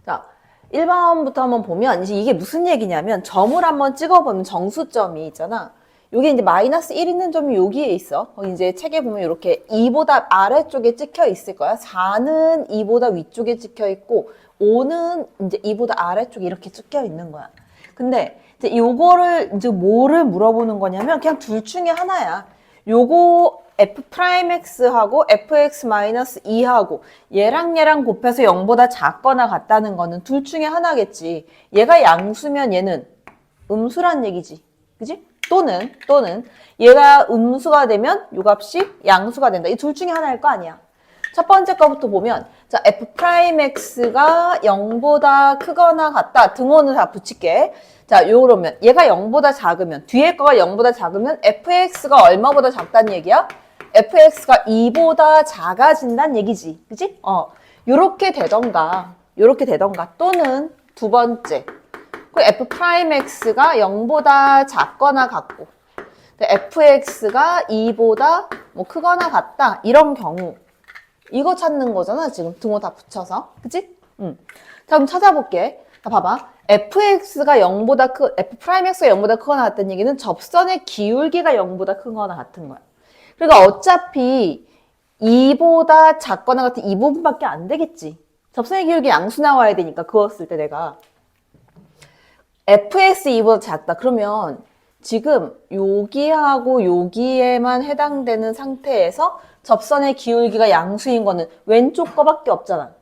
자, 1번부터 한번 보면 이제 이게 무슨 얘기냐면 점을 한번 찍어보면 정수점이 있잖아. 여기 이제 마이너스 1 있는 점이 여기에 있어. 거기 이제 책에 보면 이렇게 2보다 아래쪽에 찍혀 있을 거야. 4는 2보다 위쪽에 찍혀 있고 5는 이제 2보다 아래쪽에 이렇게 찍혀 있는 거야. 근데 이제 요거를 이제 뭐를 물어보는 거냐면 그냥 둘 중에 하나야. 요거 f'x하고 fx-2하고 얘랑 곱해서 0보다 작거나 같다는 거는 둘 중에 하나겠지. 얘가 양수면 얘는 음수란 얘기지. 그지? 또는 얘가 음수가 되면 요 값이 양수가 된다. 이 둘 중에 하나일 거 아니야. 첫 번째 거부터 보면 자 f'x가 0보다 크거나 같다. 등호는 다 붙일게. 자 요러면 얘가 0보다 작으면 뒤에 거가 0보다 작으면 fx가 얼마보다 작다는 얘기야? fx가 2보다 작아진다는 얘기지. 그지? 요렇게 되던가 또는 두 번째 그 f'x가 0보다 작거나 같고 fx가 2보다 뭐 크거나 같다 이런 경우 이거 찾는 거잖아 지금 등호 다 붙여서 그치? 자 그럼 찾아볼게. 자 봐봐 fx가 0보다 f'x가 0보다 크거나 같다는 얘기는 접선의 기울기가 0보다 크거나 같은 거야. 그러니까 어차피 2보다 작거나 같은 이 부분밖에 안 되겠지. 접선의 기울기 양수 나와야 되니까 그었을 때 내가 fx 2보다 작다. 그러면 지금 여기하고 여기에만 해당되는 상태에서 접선의 기울기가 양수인 거는 왼쪽 거밖에 없잖아.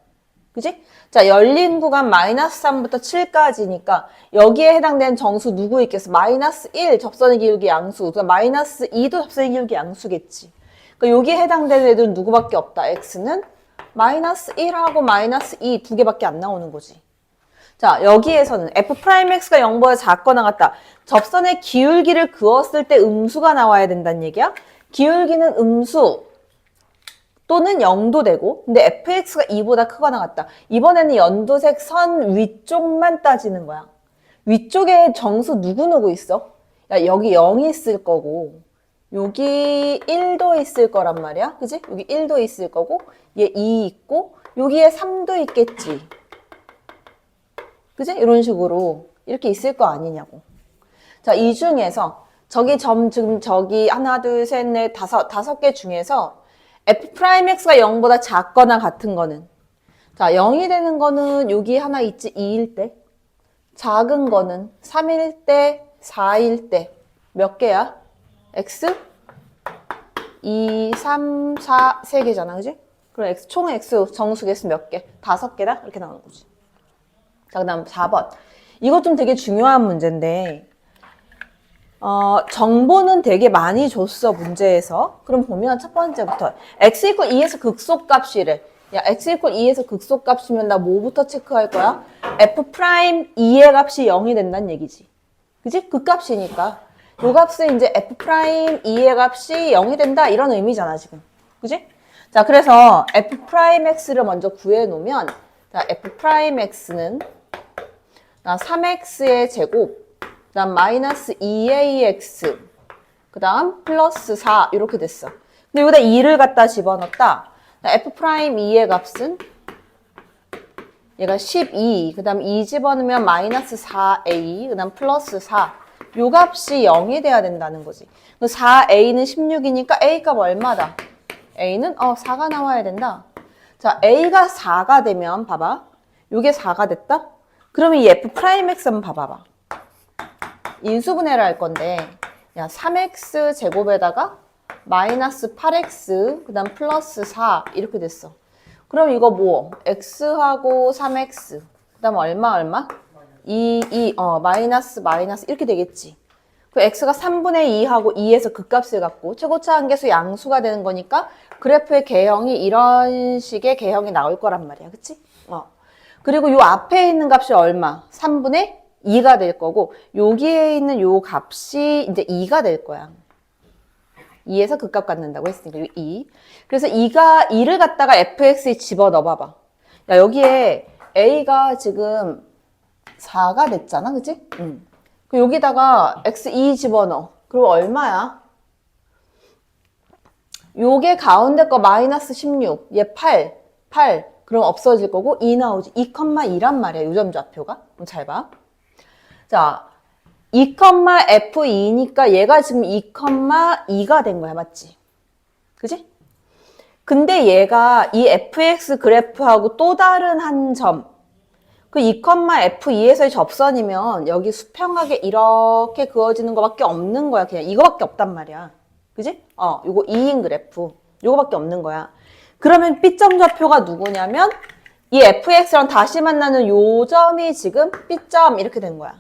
그지? 자, 열린 구간 마이너스 3부터 7까지니까 여기에 해당되는 정수 누구 있겠어? 마이너스 1 접선의 기울기 양수. 마이너스 2도 접선의 기울기 양수겠지. 그러니까 여기에 해당되는 애들은 누구밖에 없다. x는 마이너스 1하고 마이너스 2 두 개밖에 안 나오는 거지. 자, 여기에서는 f'x가 0보다 작거나 같다. 접선의 기울기를 그었을 때 음수가 나와야 된다는 얘기야. 기울기는 음수 또는 0도 되고 근데 fx가 2보다 크거나 같다. 이번에는 연두색 선 위쪽만 따지는 거야. 위쪽에 정수 누구 있어? 야, 여기 0이 있을 거고 여기 1도 있을 거란 말이야. 그지? 여기 1도 있을 거고 얘 2 있고 여기에 3도 있겠지. 그지? 이런 식으로 이렇게 있을 거 아니냐고. 자, 이 중에서 지금 저기 하나, 둘, 셋, 넷, 다섯 개 중에서 f'x가 0보다 작거나 같은 거는 자, 0이 되는 거는 여기 하나 있지 2일 때 작은 거는 3일 때 4일 때 몇 개야? x? 2, 3, 4, 3개잖아. 그지? 그럼 총 x 정수 개수 몇 개? 5개다? 이렇게 나오는 거지. 자, 그 다음 4번. 이것 좀 되게 중요한 문제인데 정보는 되게 많이 줬어, 문제에서. 그럼 보면 첫 번째부터 x = 2에서 극소값이래. 야, x = 2에서 극소값이면 나 뭐부터 체크할 거야? f'2의 값이 0이 된다는 얘기지. 그지? 극값이니까. 요 값은 이제 f'2의 값이 0이 된다 이런 의미잖아, 지금. 그지? 자, 그래서 f'x를 먼저 구해 놓으면 자, f'x는 3x의 제곱 그 다음 마이너스 2ax 그 다음 플러스 4 이렇게 됐어. 근데 여기다 2를 갖다 집어넣었다. f'2의 값은 얘가 12 그 다음 2 집어넣으면 마이너스 4a 그 다음 플러스 4 요 값이 0이 돼야 된다는 거지. 4a는 16이니까 a 값 얼마다? a는 4가 나와야 된다. 자, a가 4가 되면 봐봐. 요게 4가 됐다? 그러면 이 f'x 한번 봐봐봐. 인수분해를 할 건데 야 3x 제곱에다가 마이너스 8x 그 다음 플러스 4 이렇게 됐어. 그럼 이거 뭐 x하고 3x 그 다음 얼마? 2 마이너스 이렇게 되겠지. 그 x가 3분의 2하고 2에서 극값을 갖고 최고차 한계수 양수가 되는 거니까 그래프의 개형이 이런 식의 개형이 나올 거란 말이야. 그치? 그리고 요 앞에 있는 값이 얼마? 3분의 2가 될 거고 여기에 있는 요 값이 이제 2가 될 거야. 2에서 극값 갖는다고 했으니까 요 2. 그래서 2를 갖다가 fx에 집어넣어 봐봐. 야, 여기에 a가 지금 4가 됐잖아. 그치? 그 여기다가 x2 집어넣어. 그럼 얼마야? 요게 가운데 거 마이너스 16. 얘 8. 그럼 없어질 거고 2 나오지. 2,2란 말이야. 요점 좌표가. 그럼 잘 봐. 자, 2,f2니까 얘가 지금 2,2가 된 거야. 맞지? 그지? 근데 얘가 이 fx 그래프하고 또 다른 한 점, 그 2,f2에서의 접선이면 여기 수평하게 이렇게 그어지는 거밖에 없는 거야. 그냥 이거밖에 없단 말이야. 그지? 요거 2인 그래프. 요거밖에 없는 거야. 그러면 B점 좌표가 누구냐면 이 fx랑 다시 만나는 요 점이 지금 B점 이렇게 된 거야.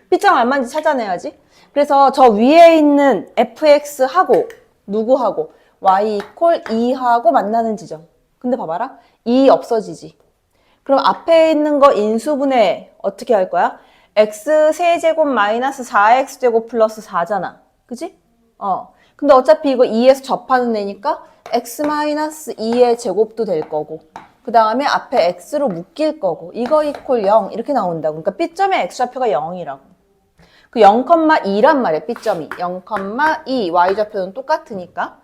B점 얼마인지 찾아내야지. 그래서 저 위에 있는 fx하고 누구하고 y 이퀄 2하고 만나는 지점. 근데 봐봐라. 2 없어지지. 그럼 앞에 있는 거 인수분해 어떻게 할 거야? x 세제곱 마이너스 4x제곱 플러스 4잖아. 그지? 근데 어차피 이거 2에서 접하는 애니까 x 마이너스 2의 제곱도 될 거고 그 다음에 앞에 x로 묶일 거고 이거 이퀄 0 이렇게 나온다고. 그러니까 B점의 x좌표가 0이라고. 그 0,2란 말이야. B점이 0,2 y좌표는 똑같으니까.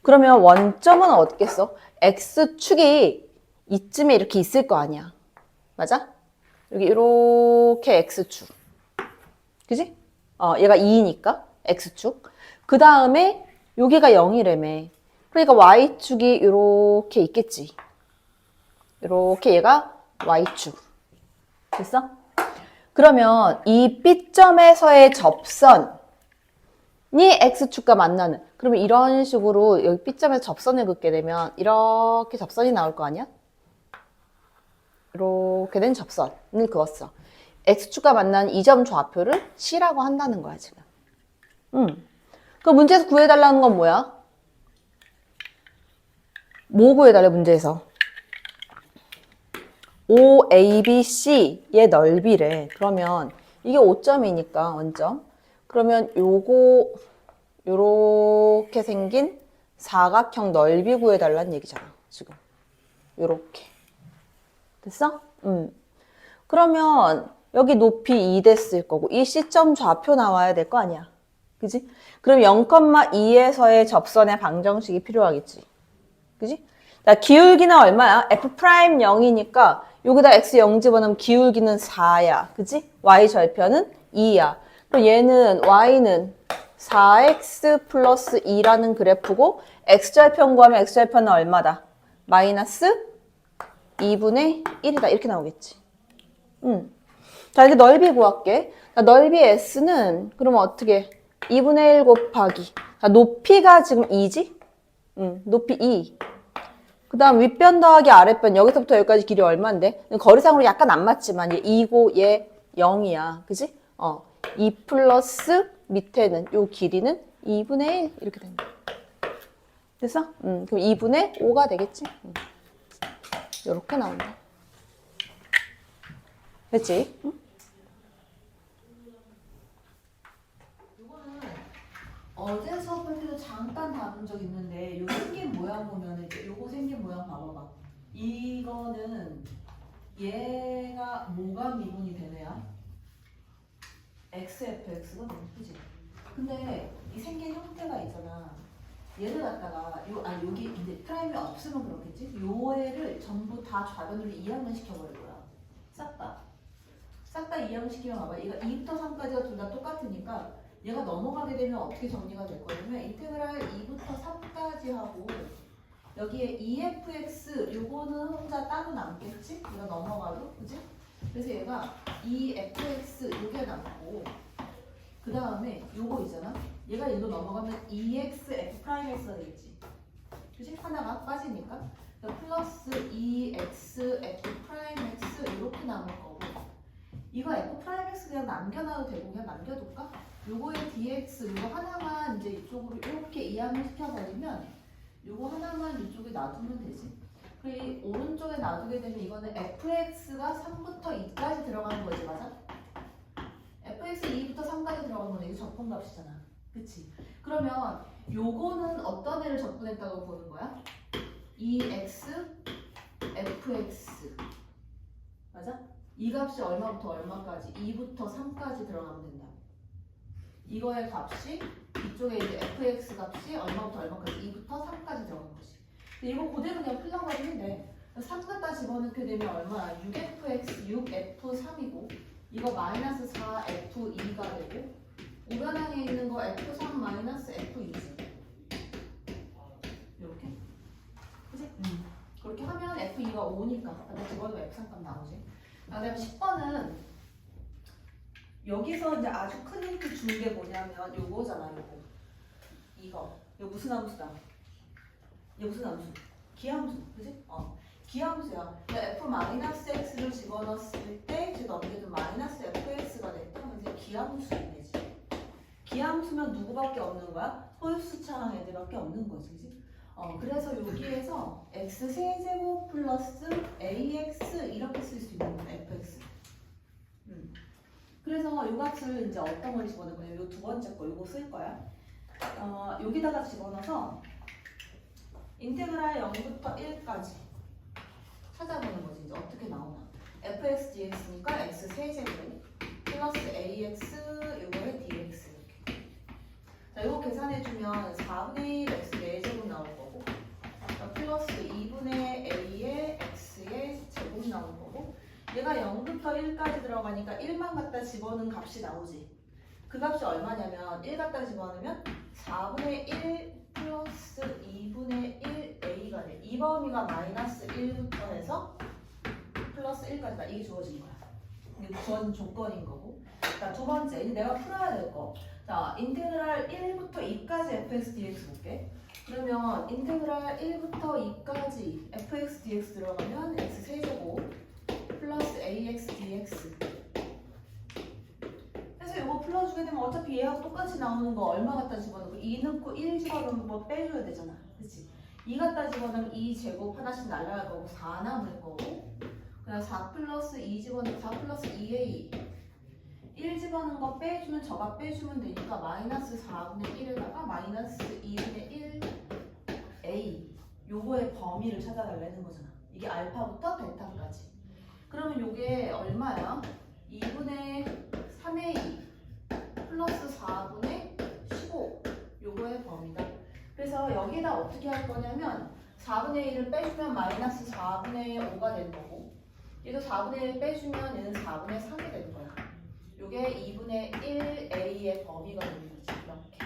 그러면 원점은 어떻겠어? x축이 이쯤에 이렇게 있을 거 아니야. 맞아? 여기 이렇게 x축. 그지? 얘가 2니까 x축. 그 다음에 여기가 0이라며. 그러니까 y축이 이렇게 있겠지. 이렇게 얘가 y축. 됐어? 그러면 이 B점에서의 접선이 x축과 만나는. 그러면 이런 식으로 여기 B점에서 접선을 긋게 되면 이렇게 접선이 나올 거 아니야? 이렇게 된 접선을 그었어. x축과 만나는 이 점 좌표를 C라고 한다는 거야, 지금. 그 문제에서 구해달라는 건 뭐야? 뭐 구해달래, 문제에서? OABC의 넓이래. 그러면 이게 5점이니까 원점. 그러면 요거 요렇게 생긴 사각형 넓이 구해달라는 얘기잖아. 지금 요렇게. 됐어? 그러면 여기 높이 2 됐을 거고 이 C점 좌표 나와야 될 거 아니야. 그지? 그럼 0,2에서의 접선의 방정식이 필요하겠지. 그지? 자, 기울기는 얼마야? F'0이니까 여기다 x 0 집어넣으면 기울기는 4야. 그지? y 절편은 2야. 그럼 얘는 y는 4x 플러스 2라는 그래프고 x 절편 구하면 x 절편은 얼마다? 마이너스 2분의 1이다. 이렇게 나오겠지. 자, 이제 넓이 구할게. 자, 넓이 s는 그러면 어떻게? 2분의 1 곱하기. 자, 높이가 지금 2지? 높이 2. 그 다음 윗변 더하기 아랫변. 여기서부터 여기까지 길이 얼마인데? 거리상으로 약간 안 맞지만 얘 2고 얘 0이야. 그지? 2 플러스 밑에는 요 길이는 2분의 1 이렇게 된다. 됐어? 그럼 2분의 5가 되겠지? 요렇게 나온다. 됐지? 이거는 어제 수업할 때도 잠깐 다룬 적 있는데 요 생긴 모양 보면은 이제 요거 생긴 모양 봐봐봐. 이거는 얘가 뭐가 미분이 되는 애야? XFX거든, 그지? 근데 이 생긴 형태가 있잖아. 얘를 갖다가 여기 이제 프라임이 없으면 그렇겠지? 요 애를 전부 다 좌변으로 이항을 시켜버릴 거야. 싹 다. 싹 다 이항시키면 봐봐. 얘가 2부터 3까지가 둘 다 똑같으니까 얘가 넘어가게 되면 어떻게 정리가 될 거냐면 인테그랄 2부터 3까지 하고 여기에 EFX 요거는 혼자 따로 남겠지? 얘가 넘어가도 그지? 그래서 얘가 EFX 요게 남고 그 다음에 요거 있잖아? 얘가 이거 넘어가면 EX F'X가 되겠지? 그지? 하나가 빠지니까 플러스 EX F'X 이렇게 남을 거고 이거 F'X 그냥 남겨놔도 되고 그냥 남겨둘까? 요거의 dx 요거 하나만 이제 이쪽으로 이렇게 이항을 시켜버리면 요거 하나만 이쪽에 놔두면 되지. 그리고 오른쪽에 놔두게 되면 이거는 fx가 3부터 2까지 들어가는 거지, 맞아? fx 2부터 3까지 들어가는 거는 이게 적분값이잖아. 그치? 그러면 요거는 어떤 애를 적분했다고 보는 거야? EX, fx 맞아? 이 값이 얼마부터 얼마까지? 2부터 3까지 들어가면 된다. 이거의 값이 이쪽에 이제 fx 값이 얼마부터 얼마까지 2부터 3까지 들어가는 거지. 근데 이거 그대로 그냥 풀러가지면 돼. 3 갖다 집어넣게 되면 얼마야? 6fx, 6f3이고 이거 마이너스 4f2가 되고 우변항에 있는 거 f3 마이너스 f2지. 이렇게. 그치? 그렇게 하면 f2가 5니까 갖다 집어넣으면 f3 값 나오지. 그다음에 10번은 여기서 이제 아주 큰 힌트 준 게 뭐냐면 요거잖아, 요거. 이거 무슨 함수다? 이게 무슨 함수? 기함수, 그지? 기함수야. f-x를 집어넣었을 때 제가 언제든 마이너스 fx가 됐다. 이제 기함수인 거지. 기함수면 누구밖에 없는 거야? 홀수차항 애들밖에 없는 거지, 그지? 그래서 여기에서 x 세제곱 플러스 ax 이렇게 쓸 수 있는 거야, fx. 그래서 이 값을 이제 어떤 걸 집어넣을 거냐? 요 두 번째 거, 요거 쓸 거야. 여기다가 집어넣어서 인테그랄 0부터 1까지 찾아보는 거지. 이제 어떻게 나오나? fx dx니까 x 세제곱 플러스 ax 요거에 dx 이렇게. 자, 요거 계산해주면 4분의 1 x 4제곱 나올 거고 플러스 2분의 a의 x의 제곱 나올 거고 얘가 0부터 1까지 들어가니까 1만 갖다 집어넣은 값이 나오지. 그 값이 얼마냐면 1 갖다 집어넣으면 4분의 1 플러스 2분의 1 a가 돼. 이 범위가 마이너스 1부터 해서 플러스 1까지다. 이게 주어진 거야. 이게 주어진 조건인 거고. 자, 두 번째. 이제 내가 풀어야 될 거. 자, 인테그랄 1부터 2까지 fx dx 볼게. 그러면 인테그랄 1부터 2까지 fx dx 들어가면 x 세제곱 플러스 ax dx. 그래서 이거 풀어주게 되면 어차피 얘하고 똑같이 나오는 거 얼마 갖다 집어넣고 2 넣고 1 집어넣으면 뭐 빼줘야 되잖아. 그치? 2 갖다 집어넣으면 2 제곱 하나씩 날라갈 거고 4 남을 거고 그냥 4 플러스 2 집어넣으면 4 플러스 2a 1 집어넣은 거 빼주면 저가 빼주면 되니까 마이너스 4분의 1에다가 마이너스 2분의 1 a 요거의 범위를 찾아달라는 거잖아. 이게 알파부터 베타까지. 그러면 요게 얼마야? 2분의 3a 플러스 4분의 15 요거의 범위다. 그래서 여기다 어떻게 할 거냐면 4분의 1을 빼주면 마이너스 4분의 5가 되는 거고 얘도 4분의 1 빼주면 얘는 4분의 3이 되는 거야. 요게 2분의 1a의 범위가 되는 거지. 이렇게.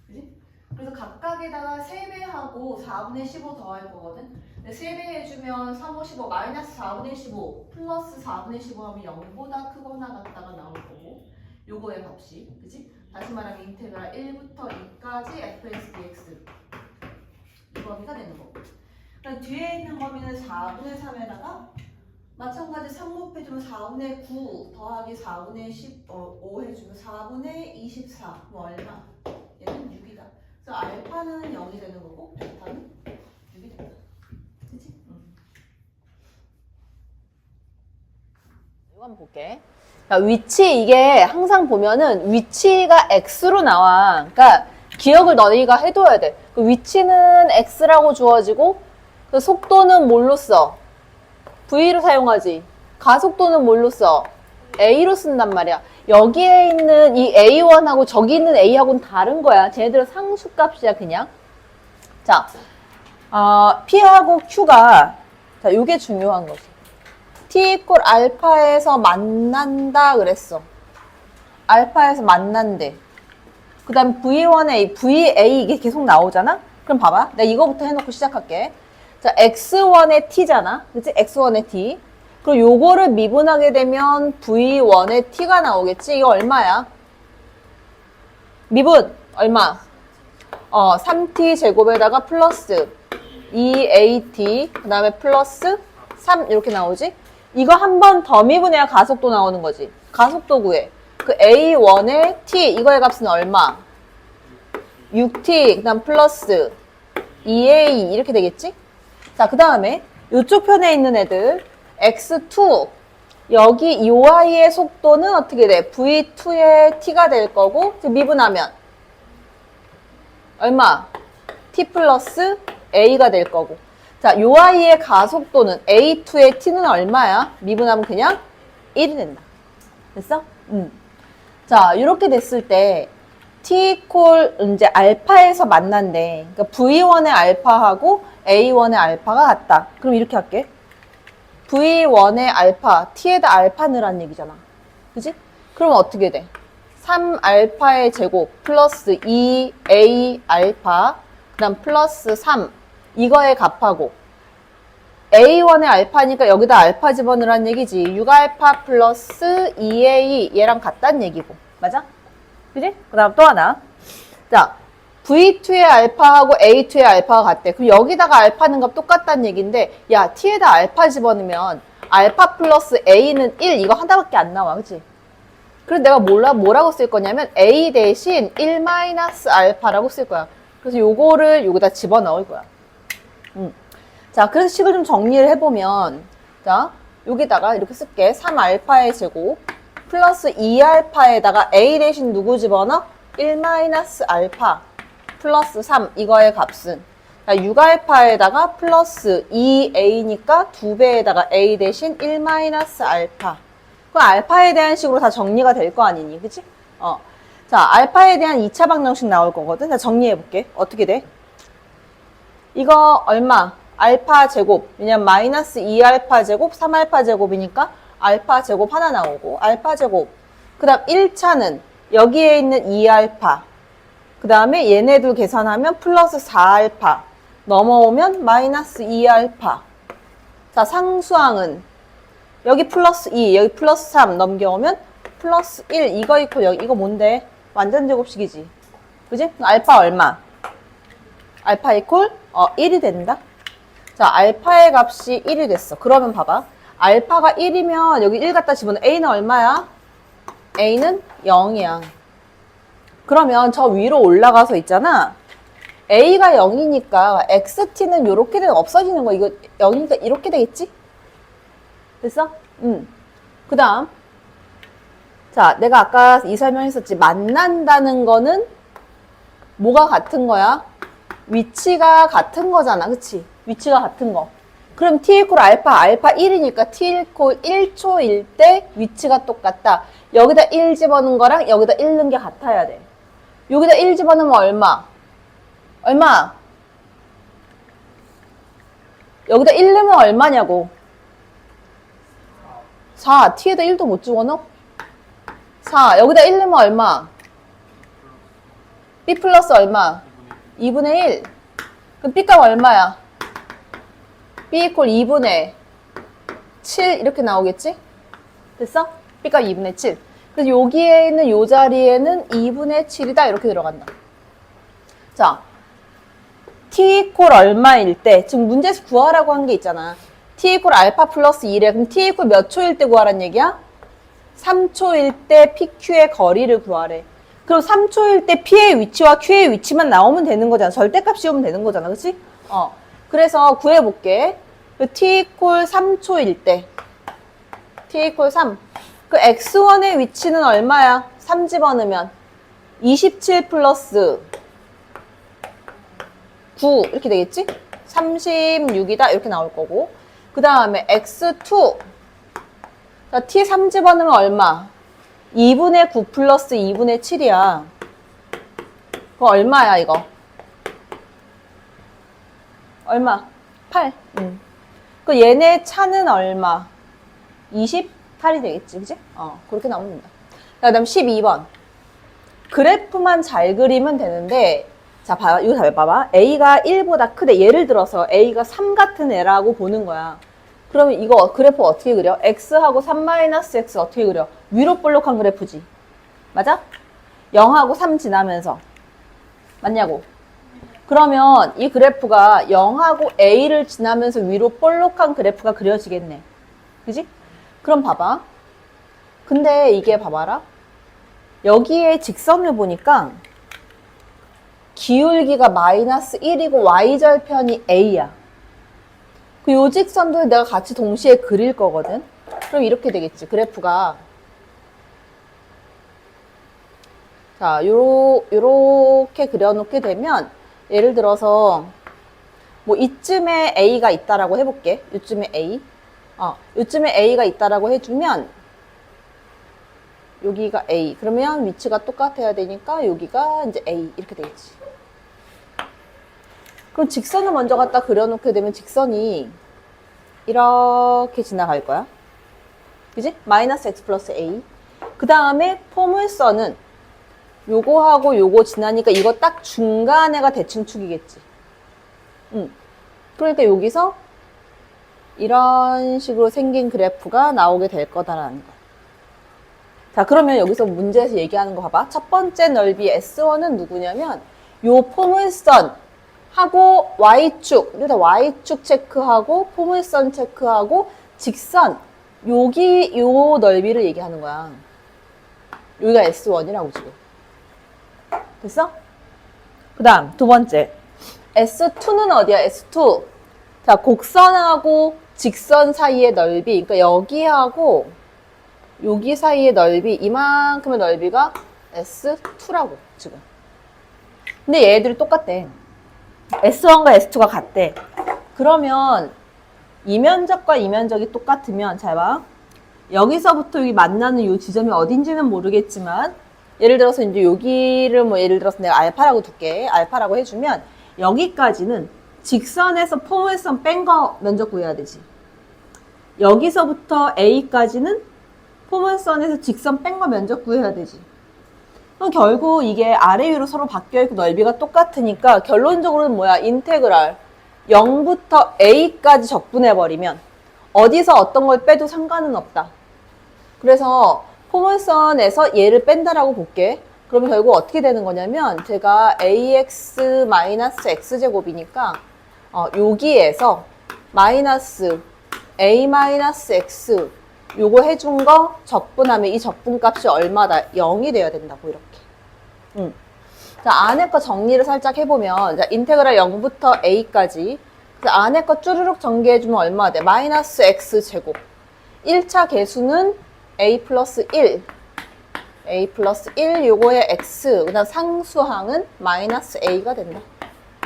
그지? 그래서 각각에다가 3배하고 4분의 15 더할 거거든. 3배 해주면 3, 5, 15 마이너스 4분의 15 플러스 4분의 15 하면 0보다 크거나 같다가 나올 거고 요거의 값이. 그지? 다시 말하면 인테그랄 1부터 2까지 fx dx 이 범위가 되는 거고. 그럼 뒤에 있는 범위는 4분의 3에다가 마찬가지 3 곱해주면 4분의 9 더하기 4분의 15 해주면 4분의 24 뭐 얼마? 얘는 6이다. 그래서 알파는 0이 되는 거고 베타는 6이 된다. 그치? 이거 한번 볼게. 그러니까 위치 이게 항상 보면은 위치가 x로 나와. 그러니까 기억을 너희가 해둬야 돼. 그 위치는 x라고 주어지고 그 속도는 뭘로 써? v로 사용하지. 가속도는 뭘로 써? a로 쓴단 말이야. 여기에 있는 이 a1하고 저기 있는 a하고는 다른 거야. 쟤네들은 상수값이야 그냥. 자, p하고 q가 자 요게 중요한 거지. t 이퀄 알파에서 만난다 그랬어. 알파에서 만난대. 그 다음 v1a, va 이게 계속 나오잖아? 그럼 봐봐. 내가 이거부터 해놓고 시작할게. 자, x1의 t잖아. 그치? x1의 t. 그리고 요거를 미분하게 되면 v1의 t가 나오겠지? 이거 얼마야? 미분 얼마? 3t 제곱에다가 플러스 2at 그 다음에 플러스 3 이렇게 나오지? 이거 한 번 더 미분해야 가속도 나오는 거지. 가속도 구해. 그 a1의 t 이거의 값은 얼마? 6t 그 다음 플러스 2a 이렇게 되겠지? 자, 그 다음에 이쪽 편에 있는 애들 x2 여기 UI의 속도는 어떻게 돼? v2의 t가 될 거고 미분하면 얼마? t 플러스 a가 될 거고 자, UI의 가속도는 a2의 t는 얼마야? 미분하면 그냥 1이 된다. 됐어? 자, 이렇게 됐을 때 t 이퀄 이제 알파에서 만난대. 그러니까 v1의 알파하고 A1의 알파가 같다. 그럼 이렇게 할게. V1의 알파, T에다 알파 넣으란 얘기잖아. 그지? 그러면 어떻게 돼? 3알파의 제곱 플러스 2A 알파, 그 다음 플러스 3, 이거의 값하고 A1의 알파니까 여기다 알파 집어넣으란 얘기지. 6알파 플러스 2A 얘랑 같다는 얘기고. 맞아? 그지? 그 다음 또 하나. 자, V2의 알파하고 A2의 알파가 같대. 그럼 여기다가 알파는 값 똑같다는 얘기인데, 야, T에다 알파 집어넣으면 알파 플러스 A는 1 이거 하나밖에 안 나와. 그치? 그래서 내가 뭐라고 쓸 거냐면 A 대신 1 마이너스 알파라고 쓸 거야. 그래서 요거를 여기다 집어넣을 거야. 자, 그래서 식을 좀 정리를 해보면, 자, 여기다가 이렇게 쓸게. 3알파의 제곱 플러스 2알파에다가 A 대신 누구 집어넣어? 1 마이너스 알파 플러스 3 이거의 값은 6알파에다가 플러스 2a니까 2배에다가 a 대신 1 마이너스 알파. 그럼 알파에 대한 식으로 다 정리가 될 거 아니니, 그치? 자, 알파에 대한 2차 방정식 나올 거거든. 자, 정리해 볼게. 어떻게 돼? 이거 얼마? 알파 제곱. 왜냐면 마이너스 2알파 제곱, 3알파 제곱이니까 알파 제곱 하나 나오고, 알파 제곱. 그 다음 1차는 여기에 있는 2알파. 그 다음에 얘네들 계산하면 플러스 4알파. 넘어오면 마이너스 2알파. 자, 상수항은 여기 플러스 2, 여기 플러스 3 넘겨오면 플러스 1. 이거 있고 여기 이거 뭔데? 완전 제곱식이지. 그지? 알파 얼마? 알파 이퀄 1이 된다. 자, 알파의 값이 1이 됐어. 그러면 봐봐. 알파가 1이면 여기 1 갖다 집어넣어. A는 얼마야? A는 0이야. 그러면 저 위로 올라가서 있잖아. A가 0이니까 XT는 요렇게 되면 없어지는 거. 이거 0이니까 이렇게 되겠지? 됐어? 그 다음. 자, 내가 아까 이 설명했었지. 만난다는 거는 뭐가 같은 거야? 위치가 같은 거잖아. 그치? 위치가 같은 거. 그럼 T 이퀄 알파, 알파 1이니까 T 이퀄 1초일 때 위치가 똑같다. 여기다 1 집어넣은 거랑 여기다 1 넣은 게 같아야 돼. 여기다 1 집어넣으면 얼마? 얼마? 여기다 1 넣으면 얼마냐고. 4. T에다 1도 못 집어넣어? 4. 여기다 1 넣으면 얼마? B 플러스 얼마? 2분의 1. 그럼 B값 얼마야? B 이퀄 2분의 7 이렇게 나오겠지? 됐어? B값 2분의 7. 그래서 여기에 있는 요 자리에는 2분의 7이다 이렇게 들어간다. 자, T 이퀄 얼마일 때 지금 문제에서 구하라고 한 게 있잖아. T 이퀄 알파 플러스 2래. 그럼 T 이퀄 몇 초일 때 구하란 얘기야? 3초일 때 PQ의 거리를 구하래. 그럼 3초일 때 P의 위치와 Q의 위치만 나오면 되는 거잖아. 절대값 씌우면 되는 거잖아. 그치? 그래서 구해볼게. T 이퀄 3초일 때. T 이퀄 3. 그 X1의 위치는 얼마야? 3 집어넣으면 27 플러스 9 이렇게 되겠지? 36이다 이렇게 나올 거고. 그 다음에 X2. 자, T 3 집어넣으면 얼마? 2분의 9 플러스 2분의 7이야. 그거 얼마야 이거? 얼마? 8. 그 얘네 차는 얼마? 28이 되겠지, 그지? 그렇게 나오면 된다. 자, 그 다음 12번. 그래프만 잘 그리면 되는데, 자, 봐봐. 이거 잘 봐봐. A가 1보다 크대. 예를 들어서 A가 3 같은 애라고 보는 거야. 그러면 이거 그래프 어떻게 그려? X하고 3-X 어떻게 그려? 위로 볼록한 그래프지. 맞아? 0하고 3 지나면서. 맞냐고? 그러면 이 그래프가 0하고 A를 지나면서 위로 볼록한 그래프가 그려지겠네. 그지? 그럼 봐봐. 근데 이게 봐봐라. 여기에 직선을 보니까 기울기가 마이너스 1이고 Y절편이 A야. 그 요 직선도 내가 같이 동시에 그릴 거거든. 그럼 이렇게 되겠지. 그래프가. 자, 요렇게 그려놓게 되면 예를 들어서 뭐 이쯤에 A가 있다라고 해볼게. 요쯤에 A. 요쯤에 A가 있다라고 해주면 여기가 A. 그러면 위치가 똑같아야 되니까 여기가 이제 A 이렇게 되겠지. 그럼 직선을 먼저 갖다 그려놓게 되면 직선이 이렇게 지나갈 거야. 그지? 마이너스 x 플러스 a. 그 다음에 포물선은 요거하고 요거 지나니까 이거 딱 중간에가 대칭축이겠지. 그러니까 여기서 이런 식으로 생긴 그래프가 나오게 될 거다라는 거야. 자, 그러면 여기서 문제에서 얘기하는 거 봐봐. 첫 번째 넓이 S1은 누구냐면 요 포물선 하고 Y축, 일단 Y축 체크하고 포물선 체크하고 직선 여기 요 넓이를 얘기하는 거야. 여기가 S1이라고 지금. 됐어? 그 다음 두 번째 S2는 어디야? S2. 자, 곡선하고 직선 사이의 넓이, 그러니까 여기하고 여기 사이의 넓이, 이만큼의 넓이가 S2라고 지금. 근데 얘들이 똑같대. S1과 S2가 같대. 그러면 이 면적과 이 면적이 똑같으면 잘 봐. 여기서부터 여기 만나는 이 지점이 어딘지는 모르겠지만 예를 들어서 이제 여기를 뭐 예를 들어서 내가 알파라고 둘게. 알파라고 해주면 여기까지는 직선에서 포물선 뺀 거 면적 구해야 되지. 여기서부터 A까지는 포물선에서 직선 뺀 거 면적 구해야 되지. 그럼 결국 이게 아래 위로 서로 바뀌어있고 넓이가 똑같으니까 결론적으로는 뭐야? 인테그랄 0부터 A까지 적분해버리면 어디서 어떤 걸 빼도 상관은 없다. 그래서 포물선에서 얘를 뺀다라고 볼게. 그러면 결국 어떻게 되는 거냐면 제가 ax-x제곱이니까 여기에서 마이너스 a-x 요거 해준 거 적분하면 이 적분값이 얼마다? 0이 돼야 된다고 이렇게. 자, 안에 거 정리를 살짝 해보면 자, 인테그랄 0부터 a까지 그래서 안에 거 쭈르륵 전개해주면 얼마 돼? 마이너스 x제곱 1차 계수는 a 플러스 1 a 플러스 1 요거의 x 그 다음 상수항은 마이너스 a가 된다.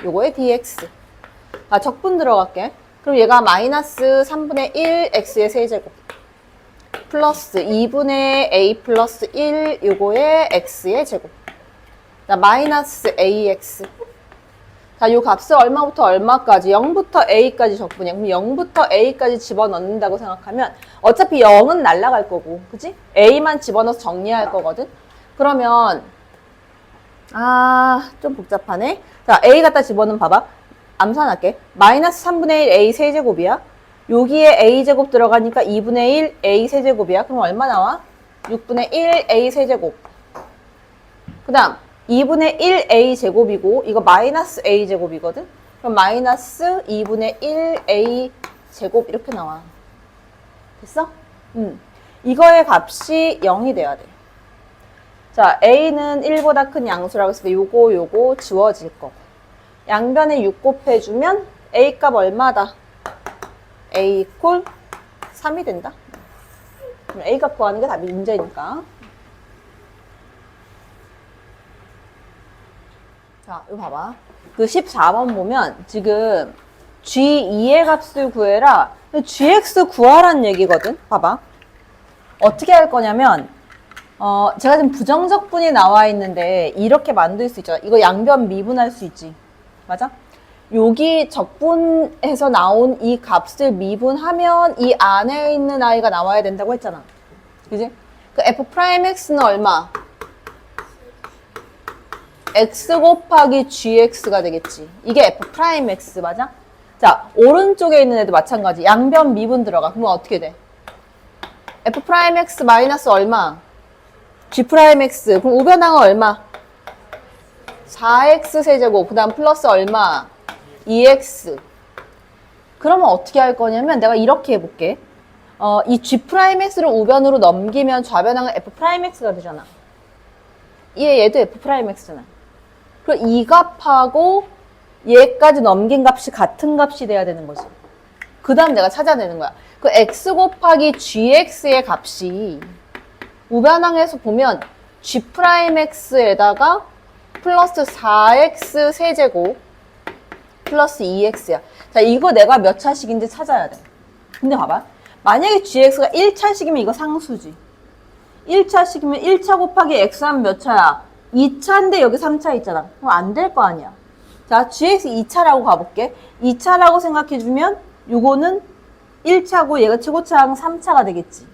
요거의 dx. 아, 적분 들어갈게. 그럼 얘가 마이너스 3분의 1 x의 세제곱 플러스 2분의 a 플러스 1 요거의 x의 제곱. 자, 마이너스 ax. 자, 요 값을 얼마부터 얼마까지? 0부터 a까지 적분이야. 그럼 0부터 a까지 집어넣는다고 생각하면 어차피 0은 날아갈 거고, 그치? a만 집어넣어서 정리할 거거든? 그러면 좀 복잡하네. 자, a 갖다 집어넣으면 봐봐. 암산할게. 마이너스 3분의 1 a 세제곱이야. 여기에 a제곱 들어가니까 2분의 1 a 세제곱이야. 그럼 얼마 나와? 6분의 1 a 세제곱. 그 다음 2분의 1 a 제곱이고 이거 마이너스 a 제곱이거든. 그럼 마이너스 2분의 1 a 제곱 이렇게 나와. 됐어? 이거의 값이 0이 돼야 돼. 자, a는 1보다 큰 양수라고 했을 때 요거 지워질 거고 양변에 6 곱해주면 a 값 얼마다? a 이퀄 3이 된다. 그럼 a 값 구하는 게 답이 문제니까. 자, 이거 봐봐. 그 14번 보면 지금 G2의 값을 구해라. GX 구하라는 얘기거든. 봐봐. 어떻게 할 거냐면 제가 지금 부정적분이 나와 있는데 이렇게 만들 수 있잖아. 이거 양변 미분할 수 있지. 맞아? 여기 적분해서 나온 이 값을 미분하면 이 안에 있는 아이가 나와야 된다고 했잖아. 그지? 그 F'X는 얼마? x 곱하기 gx가 되겠지. 이게 F'X 맞아? 자, 오른쪽에 있는 애도 마찬가지. 양변 미분 들어가. 그러면 어떻게 돼? F'X 마이너스 얼마? G'X. 그럼 우변항은 얼마? 4x 세제곱. 그 다음 플러스 얼마? 2x. 그러면 어떻게 할 거냐면 내가 이렇게 해볼게. 이 G'X를 우변으로 넘기면 좌변항은 F'X가 되잖아. 얘도 F'X잖아. 그럼 이 값하고 얘까지 넘긴 값이 같은 값이 돼야 되는 거지. 그 다음 내가 찾아내는 거야. 그 x 곱하기 gx의 값이 우변항에서 보면 G'X에다가 플러스 4x 세제곱 플러스 2x야. 자, 이거 내가 몇 차식인지 찾아야 돼. 근데 봐봐. 만약에 gx가 1차식이면 이거 상수지. 1차식이면 1차 곱하기 x 하면 몇 차야? 2차인데 여기 3차 있잖아. 그럼 안 될 거 아니야. 자, gx 2차라고 가볼게. 2차라고 생각해주면 요거는 1차고 얘가 최고차랑 3차가 되겠지.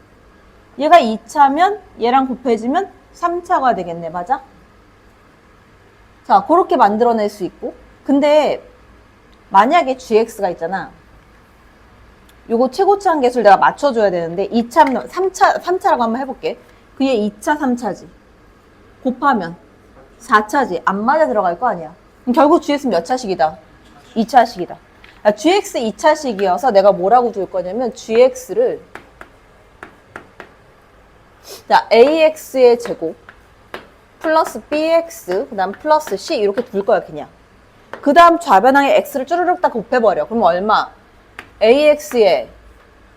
얘가 2차면 얘랑 곱해지면 3차가 되겠네. 맞아? 자, 그렇게 만들어낼 수 있고. 근데 만약에 gx가 있잖아. 요거 최고차 한계수를 내가 맞춰줘야 되는데 2차, 3차라고 한번 해볼게. 그게 2차, 3차지. 곱하면 4차지. 안 맞아 들어갈 거 아니야. 그럼 결국 gx는 몇 차식이다? 2차식이다. gx 2차식이어서 내가 뭐라고 줄 거냐면 gx를 자, ax의 제곱 플러스 bx 그 다음 플러스 c 이렇게 둘 거야 그냥. 그 다음 좌변항에 x를 쭈르륵 다 곱해버려. 그럼 얼마? ax에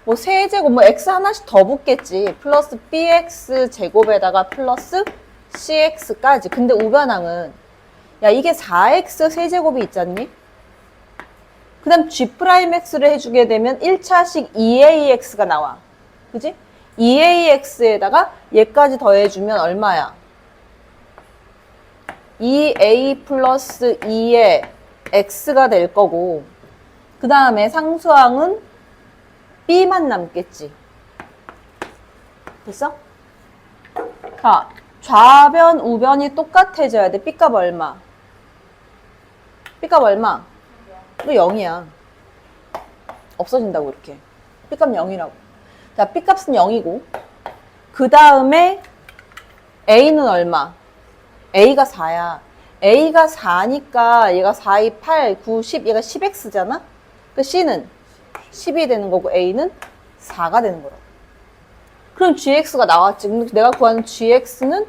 뭐 세제곱 뭐 x 하나씩 더 붙겠지. 플러스 bx 제곱에다가 플러스 cx까지. 근데 우변항은 야 이게 4x 세제곱이 있잖니? 그 다음 g'x를 해주게 되면 1차식 2ax가 나와. 그지? 2ax에다가 얘까지 더해주면 얼마야? 2a 플러스 2의 x가 될 거고 그 다음에 상수항은 b만 남겠지. 됐어? 자, 좌변, 우변이 똑같아져야 돼. b값 얼마? b값 얼마? 이거 0이야. 없어진다고 이렇게. b값 0이라고. 자, b값은 0이고 그 다음에 a는 얼마? a가 4야. a가 4니까 얘가 4, 2, 8, 9, 10 얘가 10x잖아? 그 c는 10이 되는 거고 a는 4가 되는 거라고. 그럼 gx가 나왔지. 근데 내가 구하는 gx는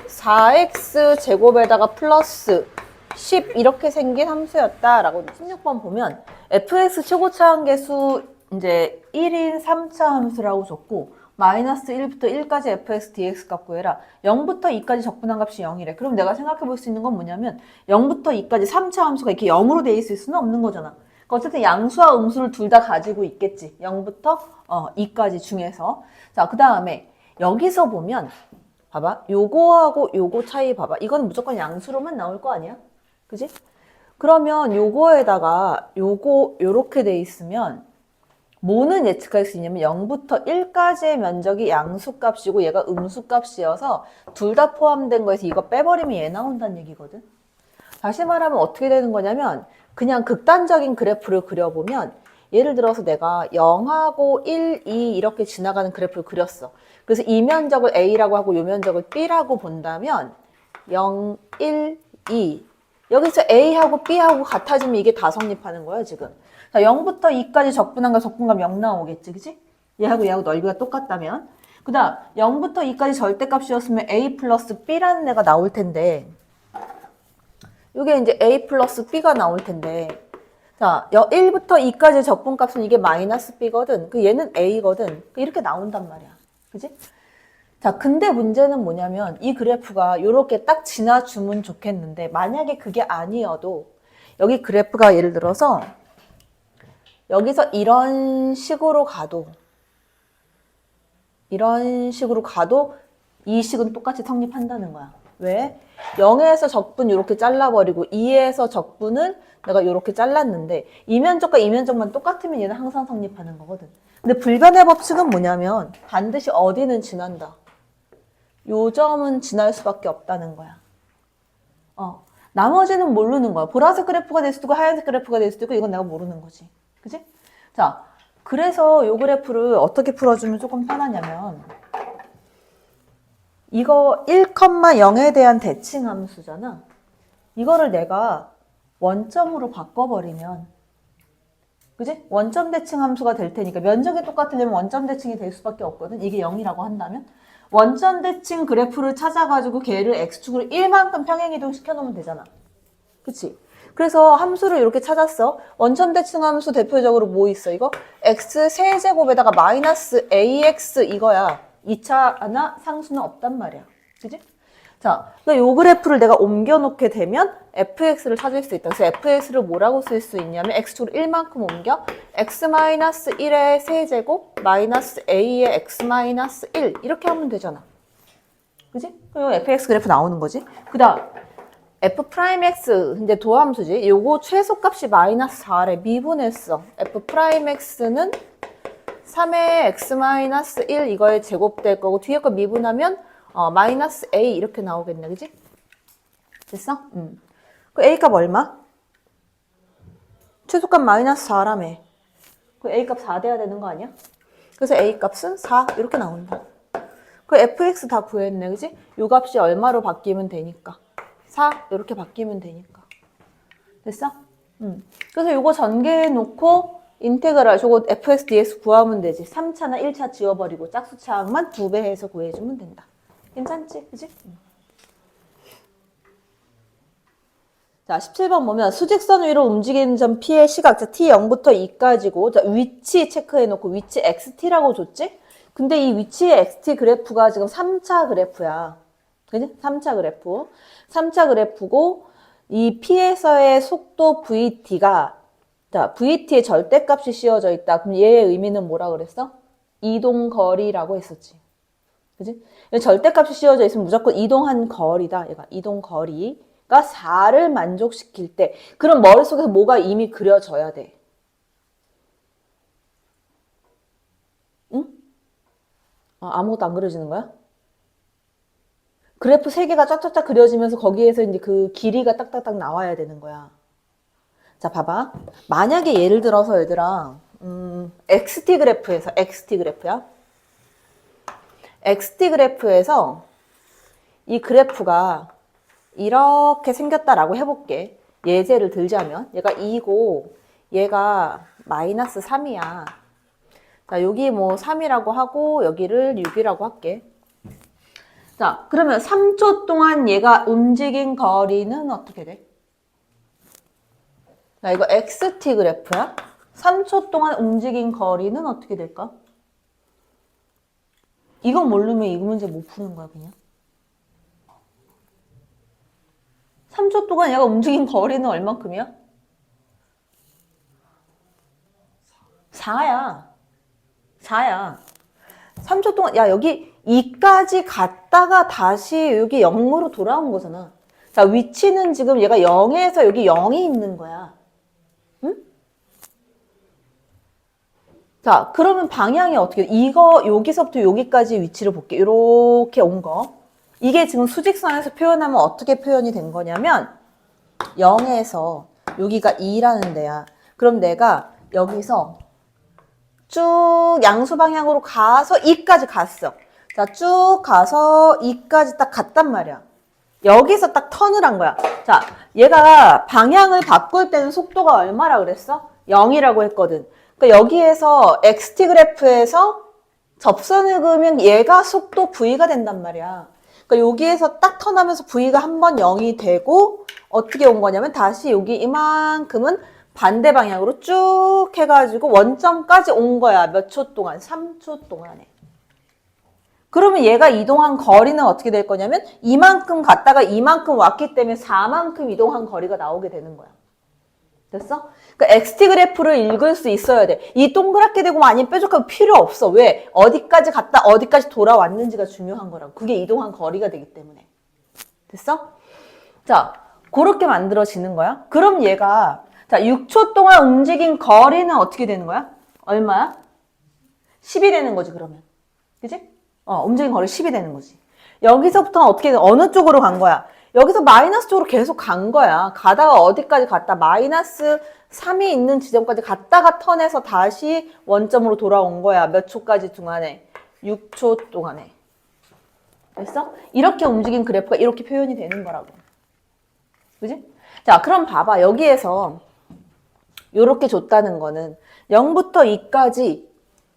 4x 제곱에다가 플러스 10 이렇게 생긴 함수였다라고. 16번 보면 fx 최고차 한계수 이제 1인 3차 함수라고 줬고 마이너스 1부터 1까지 fx dx 값 구해라. 0부터 2까지 적분한 값이 0이래. 그럼 내가 생각해 볼 수 있는 건 뭐냐면 0부터 2까지 3차 함수가 이렇게 0으로 돼 있을 수는 없는 거잖아. 그러니까 어쨌든 양수와 음수를 둘 다 가지고 있겠지. 0부터 2까지 중에서. 자, 그 다음에 여기서 보면 봐봐. 요거하고 요거 차이 봐봐. 이건 무조건 양수로만 나올 거 아니야? 그지? 그러면 요거에다가 요거 요렇게 돼 있으면 뭐는 예측할 수 있냐면 0부터 1까지의 면적이 양수값이고 얘가 음수값이어서 둘 다 포함된 거에서 이거 빼버리면 얘 나온다는 얘기거든. 다시 말하면 어떻게 되는 거냐면 그냥 극단적인 그래프를 그려보면 예를 들어서 내가 0하고 1, 2 이렇게 지나가는 그래프를 그렸어. 그래서 이 면적을 A라고 하고 이 면적을 B라고 본다면 0, 1, 2 여기서 A하고 B하고 같아지면 이게 다 성립하는 거야 지금. 자, 0부터 2까지 적분한 거 적분감 0 나오겠지, 그치? 얘하고 넓이가 똑같다면. 그 다음 0부터 2까지 절대값이었으면 A 플러스 B라는 애가 나올 텐데 이게 이제 A 플러스 B가 나올 텐데 자, 1부터 2까지 적분값은 이게 마이너스 B거든. 그 얘는 A거든. 이렇게 나온단 말이야. 그지? 자, 근데 문제는 뭐냐면 이 그래프가 이렇게 딱 지나주면 좋겠는데 만약에 그게 아니어도 여기 그래프가 예를 들어서 여기서 이런 식으로 가도 이 식은 똑같이 성립한다는 거야. 왜? 0에서 적분 이렇게 잘라버리고 2에서 적분을 내가 이렇게 잘랐는데 이 면적과 이 면적만 똑같으면 얘는 항상 성립하는 거거든. 근데 불변의 법칙은 뭐냐면 반드시 어디는 지난다. 요 점은 지날 수밖에 없다는 거야. 나머지는 모르는 거야. 보라색 그래프가 될 수도 있고 하얀색 그래프가 될 수도 있고 이건 내가 모르는 거지. 그지? 자, 그래서 요 그래프를 어떻게 풀어주면 조금 편하냐면 이거 1,0에 대한 대칭 함수잖아. 이거를 내가 원점으로 바꿔버리면 그지? 원점 대칭 함수가 될 테니까 면적이 똑같으려면 원점 대칭이 될 수밖에 없거든. 이게 0이라고 한다면 원점 대칭 그래프를 찾아가지고 걔를 x축으로 1만큼 평행이동 시켜놓으면 되잖아. 그치? 그래서 함수를 이렇게 찾았어. 원점 대칭 함수 대표적으로 뭐 있어? 이거 x 세제곱에다가 마이너스 ax 이거야. 2차 하나 상수는 없단 말이야. 그지? 자, 요 그래프를 내가 옮겨놓게 되면 fx를 찾을 수 있다. 그래서 fx를 뭐라고 쓸 수 있냐면 x축으로 1만큼 옮겨 x-1의 세제곱 마이너스 a의 x-1 이렇게 하면 되잖아. 그지? 그럼 fx 그래프 나오는 거지. 그 다음 f'x 이제 도함수지. 요거 최소값이 마이너스 4래. 미분했어. f'x는 3의 x 마이너스 1 이거에 제곱될 거고 뒤에 거 미분하면 마이너스 a 이렇게 나오겠네. 그지? 됐어? 그 a 값 얼마? 최소값 마이너스 4라며. 그 a 값 4 돼야 되는 거 아니야? 그래서 a 값은 4 이렇게 나온다. 그 fx 다 구했네. 그지? 요 값이 얼마로 바뀌면 되니까. 4 이렇게 바뀌면 되니까. 됐어? 그래서 요거 전개해 놓고 인테그랄 저거 fx dx 구하면 되지. 3차나 1차 지워버리고 짝수차항만 2배 해서 구해주면 된다. 괜찮지? 그지? 자, 17번 보면 수직선 위로 움직이는 점 P의 시각, 자, T 0부터 2까지고, 자, 위치 체크해놓고 위치 XT라고 줬지? 근데 이 위치의 XT 그래프가 지금 3차 그래프야. 그지? 3차 그래프. 3차 그래프고, 이 P에서의 속도 VT가, 자, VT의 절대값이 씌워져 있다. 그럼 얘의 의미는 뭐라 그랬어? 이동거리라고 했었지. 그지? 절대값이 씌워져 있으면 무조건 이동한 거리다. 얘가 이동거리. 가 4를 만족시킬 때 그럼 머릿속에서 뭐가 이미 그려져야 돼. 응? 아무것도 안 그려지는 거야? 그래프 3개가 쫙쫙쫙 그려지면서 거기에서 이제 그 길이가 딱딱딱 나와야 되는 거야. 자, 봐봐. 만약에 예를 들어서 얘들아, XT 그래프에서, XT 그래프야. XT 그래프에서 이 그래프가 이렇게 생겼다라고 해볼게. 예제를 들자면 얘가 2고 얘가 마이너스 3이야. 자, 여기 뭐 3이라고 하고 여기를 6이라고 할게. 자, 그러면 3초 동안 얘가 움직인 거리는 어떻게 돼? 자, 이거 XT 그래프야. 3초 동안 움직인 거리는 어떻게 될까? 이건 모르면 이 문제 못 푸는 거야, 그냥. 3초 동안 얘가 움직인 거리는 얼만큼이야? 4야. 4야. 3초 동안, 야, 여기 2까지 갔다가 다시 여기 0으로 돌아온 거잖아. 자, 위치는 지금 얘가 0에서 여기 0이 있는 거야. 응? 자, 그러면 방향이 어떻게, 이거, 여기서부터 여기까지 위치를 볼게. 이렇게 온 거. 이게 지금 수직선에서 표현하면 어떻게 표현이 된 거냐면 0에서 여기가 2라는 데야. 그럼 내가 여기서 쭉 양수 방향으로 가서 2까지 갔어. 자, 쭉 가서 2까지 딱 갔단 말이야. 여기서 딱 턴을 한 거야. 자, 얘가 방향을 바꿀 때는 속도가 얼마라 그랬어? 0이라고 했거든. 그러니까 여기에서 XT 그래프에서 접선을 그으면 얘가 속도 V가 된단 말이야. 그러니까 여기에서 딱 턴하면서 V가 한 번 0이 되고 어떻게 온 거냐면 다시 여기 이만큼은 반대 방향으로 쭉 해가지고 원점까지 온 거야. 몇 초 동안? 3초 동안에. 그러면 얘가 이동한 거리는 어떻게 될 거냐면 이만큼 갔다가 이만큼 왔기 때문에 4만큼 이동한 거리가 나오게 되는 거야. 됐어? 그러니까 XT 그래프를 읽을 수 있어야 돼. 이 동그랗게 되고 아니면 뾰족하면 필요 없어. 왜? 어디까지 갔다 어디까지 돌아왔는지가 중요한 거라고. 그게 이동한 거리가 되기 때문에. 됐어? 자, 그렇게 만들어지는 거야. 그럼 얘가 자 6초 동안 움직인 거리는 어떻게 되는 거야? 얼마야? 10이 되는 거지 그러면. 그지? 움직인 거리 10이 되는 거지. 여기서부터는 어떻게 어느 쪽으로 간 거야? 여기서 마이너스 쪽으로 계속 간 거야. 가다가 어디까지 갔다? 마이너스 3이 있는 지점까지 갔다가 턴해서 다시 원점으로 돌아온 거야. 몇 초까지 동안에? 6초 동안에. 됐어? 이렇게 움직인 그래프가 이렇게 표현이 되는 거라고. 그지? 자, 그럼 봐봐. 여기에서 이렇게 줬다는 거는 0부터 2까지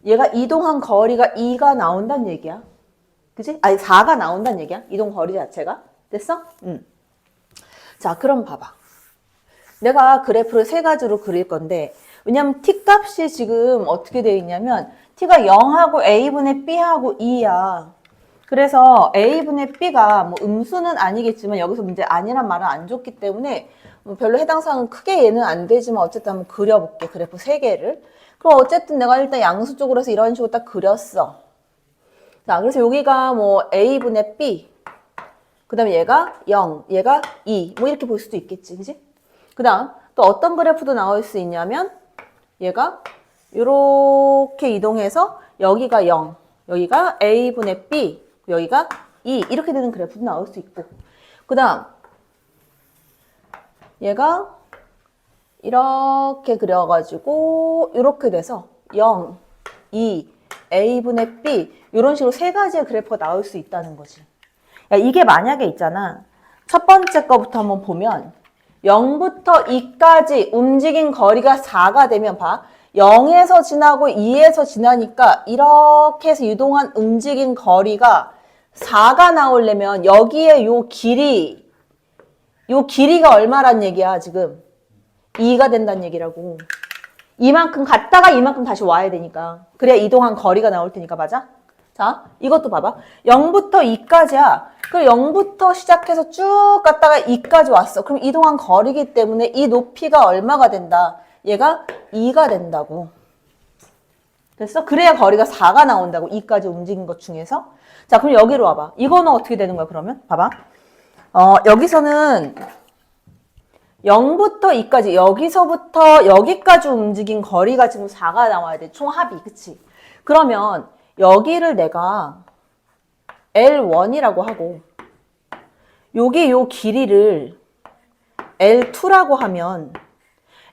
얘가 이동한 거리가 2가 나온다는 얘기야. 그지? 아니, 4가 나온다는 얘기야. 이동 거리 자체가. 됐어? 자, 그럼 봐봐. 내가 그래프를 3가지로 그릴 건데, 왜냐면 t 값이 지금 어떻게 되어 있냐면, t가 0하고 a분의 b하고 2야. 그래서 a분의 b가 뭐 음수는 아니겠지만, 여기서 문제 아니란 말은 안 줬기 때문에, 뭐 별로 해당 사항은 크게 얘는 안 되지만, 어쨌든 한번 그려볼게. 그래프 3개를. 그럼 어쨌든 내가 일단 양수 쪽으로 해서 이런 식으로 딱 그렸어. 자, 그래서 여기가 뭐 a분의 b, 그 다음에 얘가 0, 얘가 2. 뭐 이렇게 볼 수도 있겠지. 그지? 그 다음 또 어떤 그래프도 나올 수 있냐면 얘가 이렇게 이동해서 여기가 0, 여기가 A분의 B, 여기가 2 이렇게 되는 그래프도 나올 수 있고 그 다음 얘가 이렇게 그려가지고 이렇게 돼서 0, 2, A분의 B 이런 식으로 세 가지의 그래프가 나올 수 있다는 거지. 야, 이게 만약에 있잖아. 첫 번째 거부터 한번 보면 0부터 2까지 움직인 거리가 4가 되면 봐. 0에서 지나고 2에서 지나니까 이렇게 해서 유동한 움직인 거리가 4가 나오려면 여기에 요 길이가 얼마란 얘기야 지금? 2가 된다는 얘기라고. 이만큼 갔다가 이만큼 다시 와야 되니까. 그래야 이동한 거리가 나올 테니까 맞아? 자, 이것도 봐봐. 0부터 2까지야. 그럼 0부터 시작해서 쭉 갔다가 2까지 왔어. 그럼 이동한 거리기 때문에 이 높이가 얼마가 된다? 얘가 2가 된다고. 됐어? 그래야 거리가 4가 나온다고. 2까지 움직인 것 중에서. 자, 그럼 여기로 와봐. 이거는 어떻게 되는 거야, 그러면? 봐봐. 여기서는 0부터 2까지, 여기서부터 여기까지 움직인 거리가 지금 4가 나와야 돼. 총 합이, 그치? 그러면 여기를 내가 L1이라고 하고, 여기 요 길이를 L2라고 하면,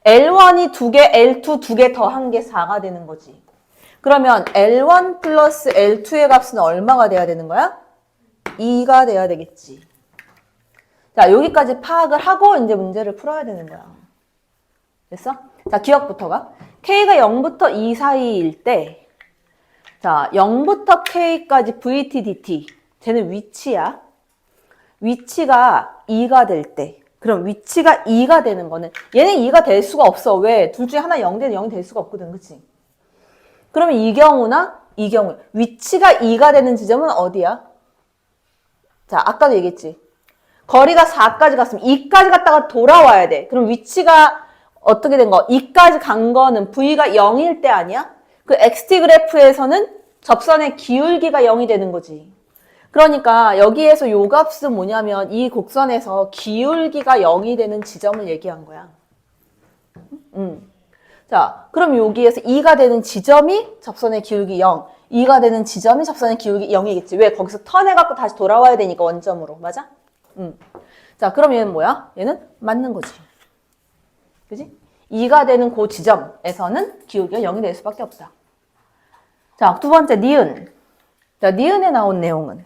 L1이 2개, L2 2개 더한 게 4가 되는 거지. 그러면 L1 플러스 L2의 값은 얼마가 돼야 되는 거야? 2가 돼야 되겠지. 자, 여기까지 파악을 하고 이제 문제를 풀어야 되는 거야. 됐어? 자, 기억부터가. K가 0부터 2 사이일 때, 자, 0부터 K까지 VT, DT. 쟤는 위치야. 위치가 2가 될 때. 그럼 위치가 2가 되는 거는, 얘는 2가 될 수가 없어. 왜? 둘 중에 하나 0 되는 0이 될 수가 없거든. 그치? 그러면 이 경우나 이 경우. 위치가 2가 되는 지점은 어디야? 자, 아까도 얘기했지. 거리가 4까지 갔으면 2까지 갔다가 돌아와야 돼. 그럼 위치가 어떻게 된 거? 2까지 간 거는 V가 0일 때 아니야? 그 XT 그래프에서는 접선의 기울기가 0이 되는 거지. 그러니까 여기에서 요 값은 뭐냐면 이 곡선에서 기울기가 0이 되는 지점을 얘기한 거야. 자, 그럼 여기에서 2가 되는 지점이 접선의 기울기 0, 2가 되는 지점이 접선의 기울기 0이겠지. 왜? 거기서 턴해갖고 다시 돌아와야 되니까 원점으로. 맞아? 자, 그럼 얘는 뭐야? 얘는 맞는 거지. 그지? 2가 되는 그 지점에서는 기울기가 0이 될 수밖에 없다. 자, 두 번째, 니은. 자, 니은에 나온 내용은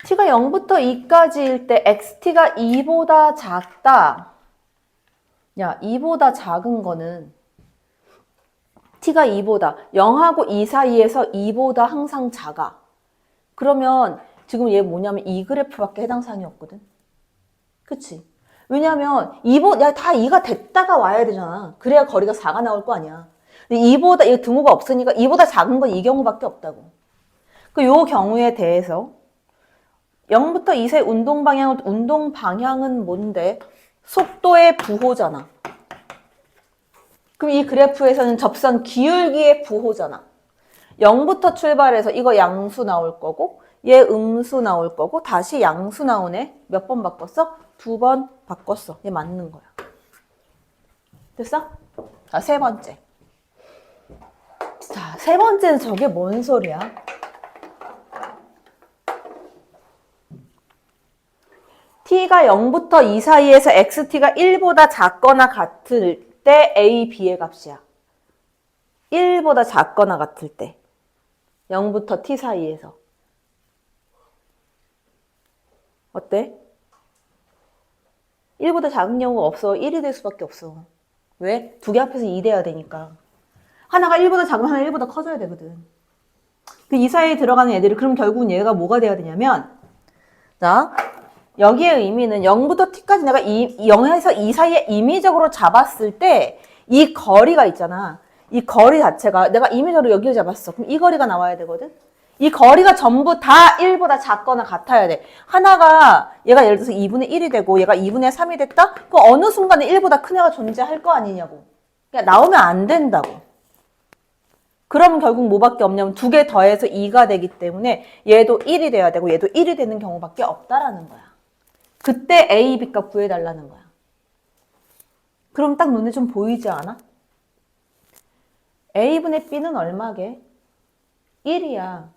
t가 0부터 2까지일 때 xt가 2보다 작다. 야, 2보다 작은 거는 t가 2보다 0하고 2 사이에서 2보다 항상 작아. 그러면 지금 얘 뭐냐면 이 그래프밖에 해당 사항이 없거든. 그치? 왜냐면 다 2가 됐다가 와야 되잖아. 그래야 거리가 4가 나올 거 아니야. 근데 2보다, 이 등호가 없으니까 2보다 작은 건 이 경우밖에 없다고. 요 경우에 대해서 0부터 2 사이 운동 방향은 뭔데? 속도의 부호잖아. 그럼 이 그래프에서는 접선 기울기의 부호잖아. 0부터 출발해서 이거 양수 나올 거고 얘 음수 나올 거고 다시 양수 나오네. 몇 번 바꿨어? 2번 바꿨어. 얘 맞는 거야. 됐어? 자, 세 번째. 자, 세 번째는 저게 뭔 소리야? t가 0부터 2 사이에서 xt가 1보다 작거나 같을 때 a, b의 값이야. 1보다 작거나 같을 때. 0부터 t 사이에서. 어때? 1보다 작은 경우가 없어. 1이 될 수밖에 없어. 왜? 두 개 합해서 2 돼야 되니까. 하나가 1보다 작으면 하나 1보다 커져야 되거든. 그 이 사이에 들어가는 애들이 그럼 결국은 얘가 뭐가 돼야 되냐면 자, 여기의 의미는 0부터 t까지 내가 0에서 2 사이에 임의적으로 잡았을 때 이 거리가 있잖아. 이 거리 자체가 내가 임의적으로 여기를 잡았어. 그럼 이 거리가 나와야 되거든. 이 거리가 전부 다 1보다 작거나 같아야 돼. 하나가 얘가 예를 들어서 2분의 1이 되고 얘가 2분의 3이 됐다? 그럼 어느 순간에 1보다 큰 애가 존재할 거 아니냐고. 그러니까 나오면 안 된다고. 그럼 결국 뭐밖에 없냐면 두 개 더해서 2가 되기 때문에 얘도 1이 돼야 되고 얘도 1이 되는 경우밖에 없다라는 거야. 그때 A, B 값 구해달라는 거야. 그럼 딱 눈에 좀 보이지 않아? A분의 B는 얼마게? 1이야.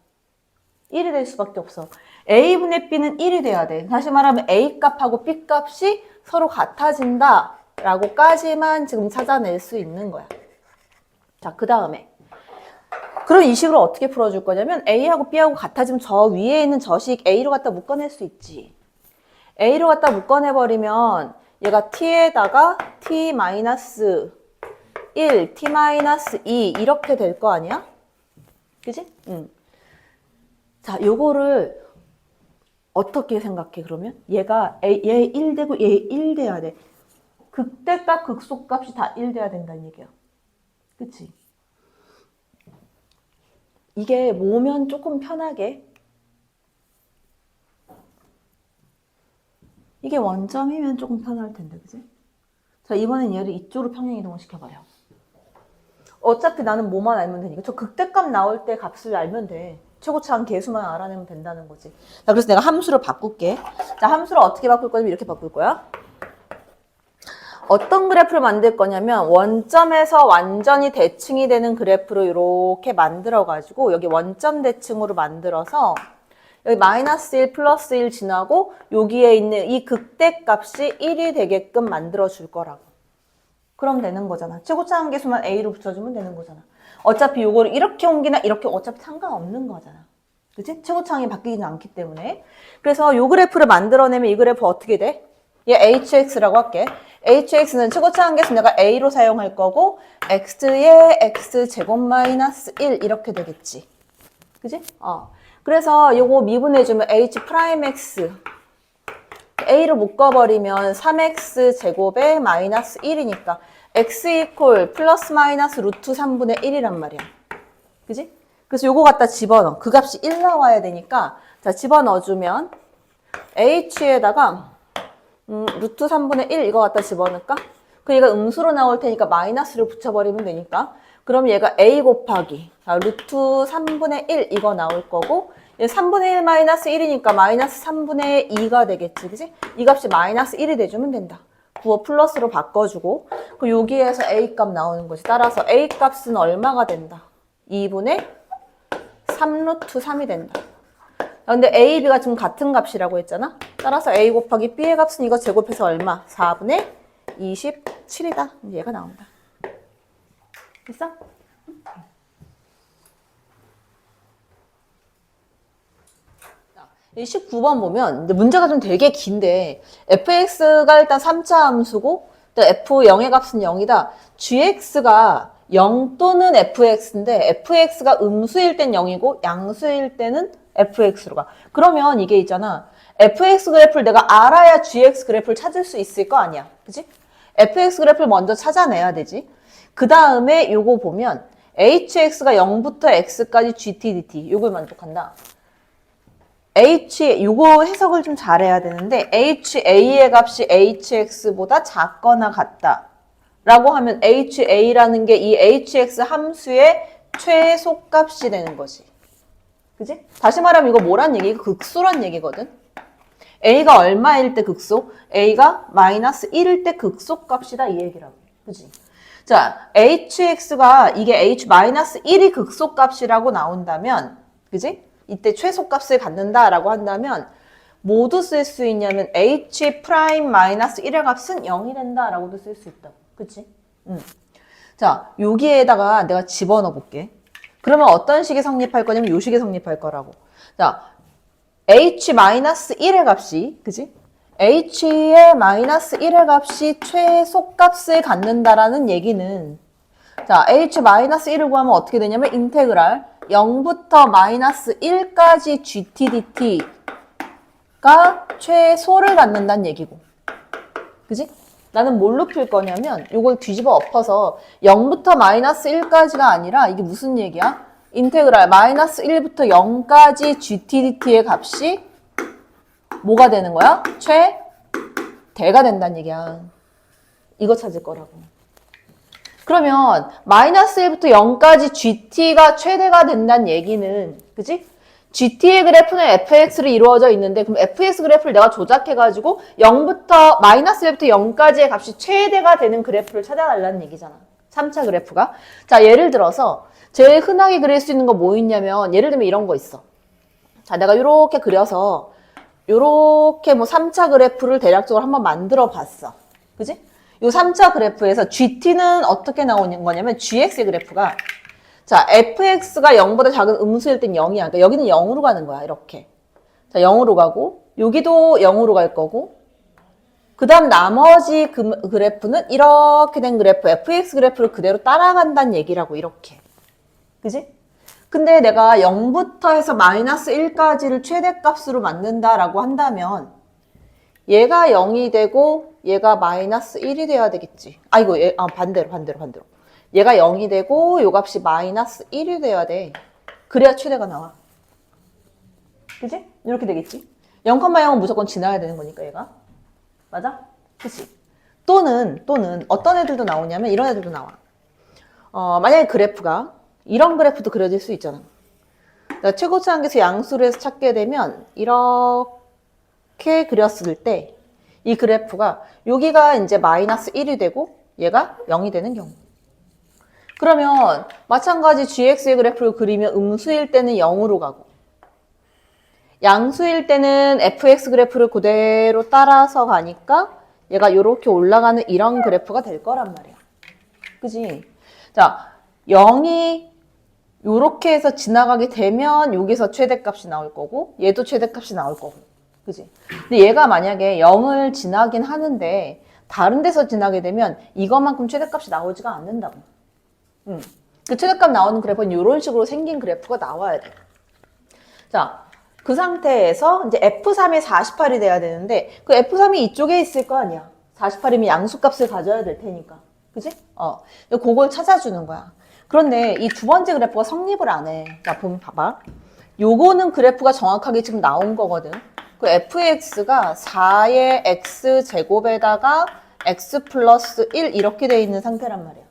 1이 될 수밖에 없어. A분의 B는 1이 돼야 돼. 다시 말하면 A 값하고 B 값이 서로 같아진다 라고까지만 지금 찾아낼 수 있는 거야. 자, 그 다음에 그럼 이 식으로 어떻게 풀어줄 거냐면 A하고 B하고 같아지면 저 위에 있는 저식 A로 갖다 묶어낼 수 있지. A로 갖다 묶어내버리면 얘가 T에다가 T-1, T-2 이렇게 될 거 아니야? 그지? 응. 자, 요거를 어떻게 생각해 그러면? 얘가 얘 1 되고 얘 1 돼야 돼. 극대값, 극소값이 다 1 돼야 된다는 얘기야. 그치? 이게 모으면 조금 편하게. 이게 원점이면 조금 편할 텐데, 그지? 자, 이번엔 얘를 이쪽으로 평행 이동을 시켜버려. 어차피 나는 뭐만 알면 되니까. 저 극대값 나올 때 값을 알면 돼. 최고차항 계수만 알아내면 된다는 거지. 자, 그래서 내가 함수를 바꿀게. 자, 함수를 어떻게 바꿀 거냐면 이렇게 바꿀 거야. 어떤 그래프를 만들 거냐면 원점에서 완전히 대칭이 되는 그래프로 이렇게 만들어가지고 여기 원점 대칭으로 만들어서 여기 마이너스 1, 플러스 1 지나고 여기에 있는 이 극대값이 1이 되게끔 만들어 줄 거라고. 그럼 되는 거잖아. 최고차항 계수만 A로 붙여주면 되는 거잖아. 어차피 요거를 이렇게 옮기나 이렇게 어차피 상관없는 거잖아. 그치? 최고차항이 바뀌지는 않기 때문에. 그래서 요 그래프를 만들어내면 이 그래프 어떻게 돼? 얘 HX라고 할게. HX는 최고차항 계수 내가 A로 사용할 거고 X에 X제곱 마이너스 1 이렇게 되겠지. 그지? 그래서 요거 미분해주면 H 프라임 X A로 묶어버리면 3X 제곱에 마이너스 1이니까 X 이퀄 플러스 마이너스 루트 3분의 1이란 말이야. 그지? 그래서 요거 갖다 집어넣어. 그 값이 1 나와야 되니까 자 집어넣어주면 H에다가 루트 3분의 1 이거 갖다 집어넣을까? 그 얘가 음수로 나올 테니까 마이너스를 붙여버리면 되니까 그럼 얘가 A 곱하기 자, 루트 3분의 1 이거 나올 거고 얘 3분의 1 마이너스 1이니까 마이너스 3분의 2가 되겠지, 그지? 이 값이 마이너스 1이 돼주면 된다. 부호 플러스로 바꿔주고 그 여기에서 A 값 나오는 거지. 따라서 A 값은 얼마가 된다? 2분의 3 루트 3이 된다. 근데 A, B가 지금 같은 값이라고 했잖아? 따라서 A 곱하기 B의 값은 이거 제곱해서 얼마? 4분의 27이다. 얘가 나온다. 됐어? 이 19번 보면 문제가 좀 되게 긴데 fx가 일단 3차 함수고 f0의 값은 0이다. gx가 0 또는 fx인데 fx가 음수일 땐 0이고 양수일 때는 fx로 가. 그러면 이게 있잖아. fx 그래프를 내가 알아야 gx 그래프를 찾을 수 있을 거 아니야. 그치? fx 그래프를 먼저 찾아내야 되지. 그 다음에 요거 보면 hx가 0부터 x까지 gt, dt 요걸 만족한다. 요거 해석을 좀 잘해야 되는데 HA의 값이 HX보다 작거나 같다 라고 하면 HA라는 게 이 HX 함수의 최소값이 되는 거지. 그지? 다시 말하면 이거 뭐란 얘기가 극소란 얘기거든. A가 얼마일 때 극소? A가 마이너스 1일 때 극소값이다 이 얘기라고. 그지? 자, HX가 이게 H 마이너스 1이 극소값이라고 나온다면 그지? 이때 최소값을 갖는다라고 한다면 모두 쓸 수 있냐면 H 프라임 마이너스 1의 값은 0이 된다라고도 쓸 수 있다. 그치? 자, 여기에다가 내가 집어넣어 볼게. 그러면 어떤 식이 성립할 거냐면 요 식이 성립할 거라고. 자, H 마이너스 1의 값이, 그지? H의 마이너스 1의 값이 최소값을 갖는다라는 얘기는 자, H 마이너스 1을 구하면 어떻게 되냐면 인테그랄 0부터 마이너스 1까지 GTDT가 최소를 갖는다는 얘기고. 그지? 나는 뭘로 풀 거냐면 이걸 뒤집어 엎어서 0부터 마이너스 1까지가 아니라 이게 무슨 얘기야? 인테그랄 마이너스 1부터 0까지 GTDT의 값이 뭐가 되는 거야? 최대가 된다는 얘기야. 이거 찾을 거라고. 그러면 마이너스 1부터 0까지 GT가 최대가 된다는 얘기는, 그지? GT의 그래프는 fx로 이루어져 있는데, 그럼 fx 그래프를 내가 조작해가지고 0부터, 마이너스 1부터 0까지의 값이 최대가 되는 그래프를 찾아달라는 얘기잖아. 3차 그래프가. 자, 예를 들어서 제일 흔하게 그릴 수 있는 거 뭐 있냐면, 예를 들면 이런 거 있어. 자, 내가 이렇게 그려서 요렇게 뭐 3차 그래프를 대략적으로 한번 만들어 봤어. 그지? 요 3차 그래프에서 GT는 어떻게 나오는 거냐면 GX의 그래프가 자, fx가 0보다 작은 음수일 땐 0이야. 그러니까 여기는 0으로 가는 거야. 이렇게. 자, 0으로 가고 여기도 0으로 갈 거고 그 다음 나머지 그래프는 이렇게 된 그래프 fx 그래프를 그대로 따라간다는 얘기라고 이렇게. 그지? 근데 내가 0부터 해서 마이너스 1까지를 최대값으로 만든다라고 한다면 얘가 0이 되고 얘가 마이너스 1이 돼야 되겠지. 아이고, 반대로. 얘가 0이 되고 요 값이 마이너스 1이 돼야 돼. 그래야 최대가 나와. 그지? 이렇게 되겠지. 0,0은 무조건 지나야 되는 거니까 얘가. 맞아? 그치? 또는 어떤 애들도 나오냐면 이런 애들도 나와. 만약에 그래프가 이런 그래프도 그려질 수 있잖아. 최고치 한계수 양수를 해서 찾게 되면 이렇게 그렸을 때 이 그래프가 여기가 이제 마이너스 1이 되고 얘가 0이 되는 경우. 그러면 마찬가지 gx의 그래프를 그리면 음수일 때는 0으로 가고 양수일 때는 fx 그래프를 그대로 따라서 가니까 얘가 이렇게 올라가는 이런 그래프가 될 거란 말이야. 그지? 자, 0이 요렇게 해서 지나가게 되면 여기서 최대값이 나올 거고 얘도 최대값이 나올 거고. 그지? 근데 얘가 만약에 0을 지나긴 하는데 다른 데서 지나게 되면 이것만큼 최대값이 나오지가 않는다고. 그 최대값 나오는 그래프는 이런 식으로 생긴 그래프가 나와야 돼. 자, 그 상태에서 이제 F3이 48이 돼야 되는데 그 F3이 이쪽에 있을 거 아니야. 48이면 양수값을 가져야 될 테니까. 그지? 그걸 찾아주는 거야. 그런데 이 두 번째 그래프가 성립을 안 해. 자, 보면 봐봐. 요거는 그래프가 정확하게 지금 나온 거거든. 그 fx가 4의 x제곱에다가 x 플러스 1 이렇게 돼 있는 상태란 말이야.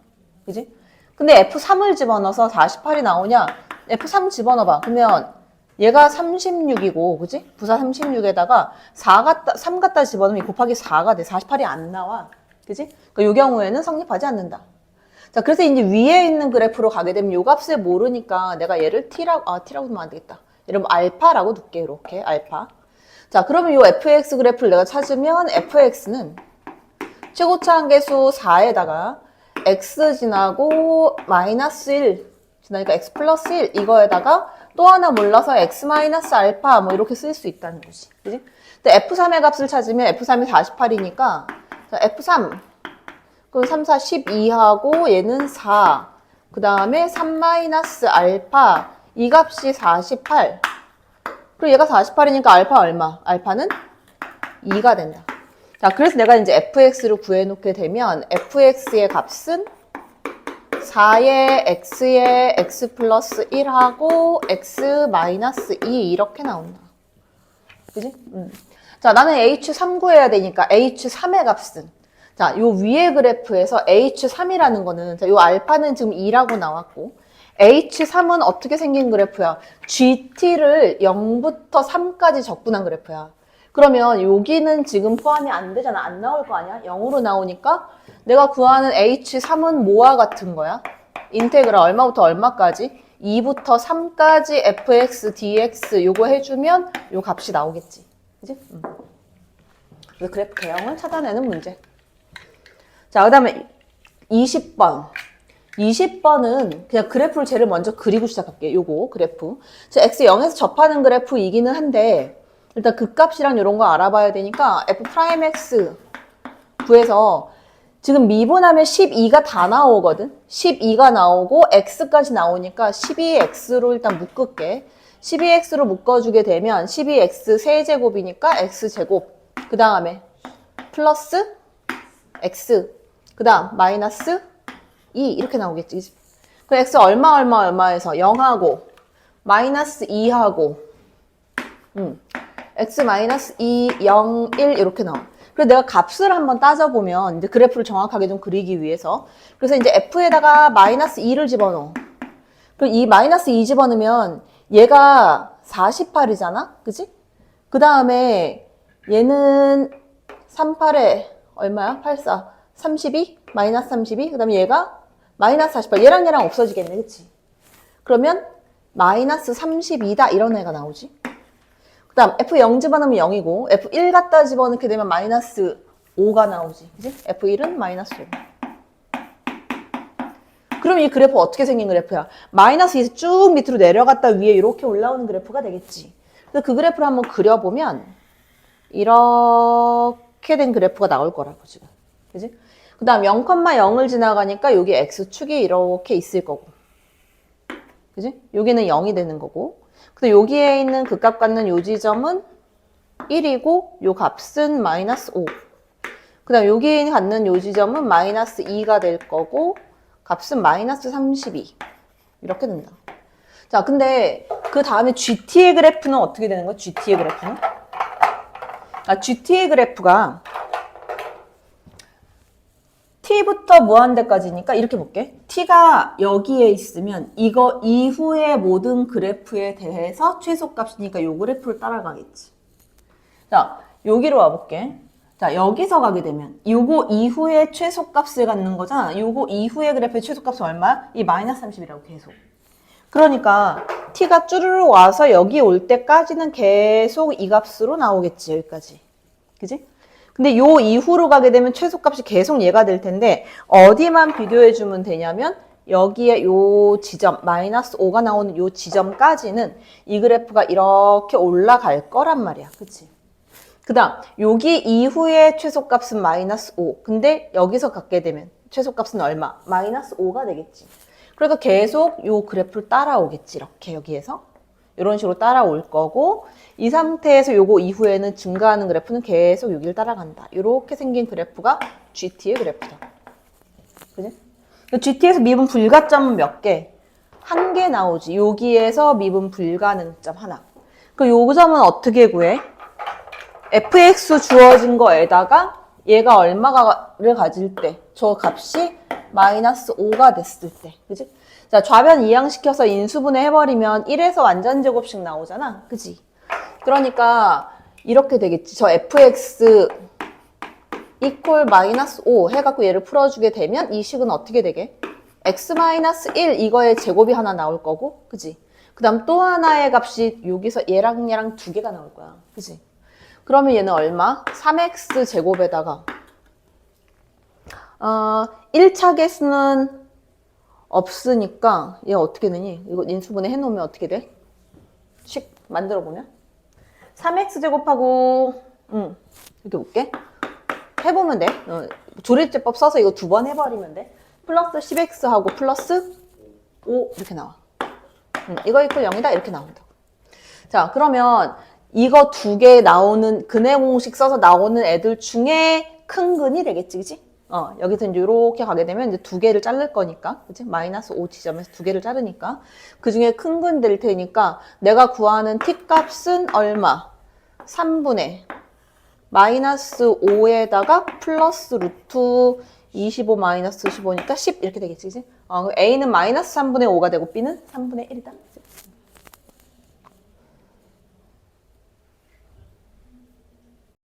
그지? 근데 f3을 집어넣어서 48이 나오냐? f3 집어넣어봐. 그러면 얘가 36이고, 그지? 부사 36에다가 3 갖다 집어넣으면 곱하기 4가 돼. 48이 안 나와. 그지? 그러니까 이 경우에는 성립하지 않는다. 자, 그래서 이제 위에 있는 그래프로 가게 되면 요 값을 모르니까 내가 얘를 t라고 하면 안 되겠다. 얘를 뭐 알파라고 둘게. 이렇게 알파. 자, 그러면 요 fx 그래프를 내가 찾으면 fx는 최고차 한계수 4에다가 x 지나고 마이너스 1 지나니까 x 플러스 1 이거에다가 또 하나 몰라서 x 마이너스 알파 뭐 이렇게 쓸 수 있다는 거지. 그지? 근데 f3의 값을 찾으면 f3이 48이니까 자, f3 그럼 3, 4, 12하고 얘는 4 그 다음에 3 마이너스 알파 이 값이 48 그리고 얘가 48이니까 알파 얼마? 알파는 2가 된다. 자, 그래서 내가 이제 fx를 구해놓게 되면 fx의 값은 4의 x의 x 플러스 1하고 x 마이너스 2 이렇게 나온다. 그지? 자, 나는 h3 구해야 되니까 h3의 값은 자, 요 위에 그래프에서 h3이라는 거는 자, 요 알파는 지금 2라고 나왔고 H3은 어떻게 생긴 그래프야? GT를 0부터 3까지 적분한 그래프야. 그러면 여기는 지금 포함이 안 되잖아. 안 나올 거 아니야? 0으로 나오니까 내가 구하는 H3은 뭐와 같은 거야? 인테그랄 얼마부터 얼마까지? 2부터 3까지 fx, dx 요거 해주면 요 값이 나오겠지. 그지? 그래서 그래프 개형을 찾아내는 문제. 자, 그 다음에 20번. 20번은 그냥 그래프를 제일 먼저 그리고 시작할게요. 요거 그래프. x 0에서 접하는 그래프이기는 한데 일단 그 값이랑 이런 거 알아봐야 되니까 f'x 구해서 지금 미분하면 12가 다 나오거든. 12가 나오고 x까지 나오니까 12x로 일단 묶을게. 12x로 묶어주게 되면 12x 세제곱이니까 x제곱 그 다음에 플러스 x 그 다음 마이너스 2 이렇게 나오겠지. 그 x 얼마에서 0하고 마이너스 2하고 x 마이너스 2, 0, 1 이렇게 나와. 그래서 내가 값을 한번 따져보면, 이제 그래프를 정확하게 좀 그리기 위해서. 그래서 이제 F에다가 마이너스 2를 집어넣어. 그리고 이 마이너스 2 집어넣으면 얘가 48이잖아? 그지? 그 다음에 얘는 38에 얼마야? 84. 32? 마이너스 32? 그 다음에 얘가 마이너스 48. 얘랑 얘랑 없어지겠네. 그치? 그러면 마이너스 32다. 이런 애가 나오지. 그 다음 F0 집어넣으면 0이고 F1 갖다 집어넣게 되면 마이너스 5가 나오지. 그치? F1은 마이너스 5. 그럼 이 그래프 어떻게 생긴 그래프야? 마이너스 2에서 쭉 밑으로 내려갔다 위에 이렇게 올라오는 그래프가 되겠지. 그래서 그 그래프를 한번 그려보면 이렇게 된 그래프가 나올 거라고 지금. 그지? 그 다음 0,0을 지나가니까 여기 X축이 이렇게 있을 거고. 그지? 여기는 0이 되는 거고. 근데 여기에 있는 극값 갖는 요 지점은 1이고 요 값은 마이너스 5. 그 다음 여기에 갖는 요 지점은 마이너스 2가 될 거고 값은 마이너스 32. 이렇게 된다. 자, 근데 그 다음에 GT의 그래프는 어떻게 되는 거야? GT의 그래프는? GT의 그래프가 T부터 무한대까지니까 이렇게 볼게. T가 여기에 있으면 이거 이후의 모든 그래프에 대해서 최소값이니까 요 그래프를 따라가겠지. 자, 여기로 와볼게. 자, 여기서 가게 되면 요거 이후에 최소값을 갖는 거잖아. 요거 이후의 그래프의 최소값은 얼마야? 이 마이너스 30이라고 계속. 그러니까 T가 쭈르륵 와서 여기 올 때까지는 계속 이 값으로 나오겠지. 여기까지. 그지? 근데 요 이후로 가게 되면 최소값이 계속 얘가 될 텐데 어디만 비교해주면 되냐면 여기에 요 지점 마이너스 5가 나오는 요 지점까지는 이 그래프가 이렇게 올라갈 거란 말이야. 그치? 그 다음 여기 이후에 최소값은 마이너스 5. 근데 여기서 갖게 되면 최소값은 얼마? 마이너스 5가 되겠지. 그러니까 계속 요 그래프를 따라오겠지. 이렇게 여기에서. 이런 식으로 따라올 거고 이 상태에서 요거 이후에는 증가하는 그래프는 계속 여기를 따라간다. 이렇게 생긴 그래프가 GT의 그래프다. 그지? GT에서 미분 불가점은 몇 개? 한 개 나오지. 여기에서 미분 불가능점 하나. 그 요 점은 어떻게 구해? fx 주어진 거에다가 얘가 얼마를 가질 때, 저 값이 마이너스 5가 됐을 때, 그지? 자, 좌변 이항시켜서 인수분해 해버리면 1에서 완전제곱씩 나오잖아, 그지? 그러니까 이렇게 되겠지. 저 fx 이퀄 마이너스 5 해갖고 얘를 풀어주게 되면 이 식은 어떻게 되게? x 마이너스 1 이거의 제곱이 하나 나올 거고, 그지? 그 다음 또 하나의 값이 여기서 얘랑 얘랑 두 개가 나올 거야, 그지? 그러면 얘는 얼마? 3x 제곱에다가 1차 개수는 없으니까 얘 어떻게 되니? 이거 인수분해 해놓으면 어떻게 돼? 식 만들어 보면 3x 제곱하고 이렇게 볼게. 해보면 돼. 조립제법 써서 이거 두 번 해버리면 돼. 플러스 10x하고 플러스 5 이렇게 나와. 이거 이퀄 0이다 이렇게 나온다. 자, 그러면 이거 두 개 나오는 근해 공식 써서 나오는 애들 중에 큰 근이 되겠지, 그치? 여기서 이제 이렇게 가게 되면 이제 두 개를 자를 거니까, 그치? 마이너스 5 지점에서 두 개를 자르니까 그 중에 큰 근 될 테니까 내가 구하는 t 값은 얼마? 3분의 마이너스 5에다가 플러스 루트 25 마이너스 15니까 10 이렇게 되겠지, 그치? A는 마이너스 3분의 5가 되고 B는 3분의 1이다.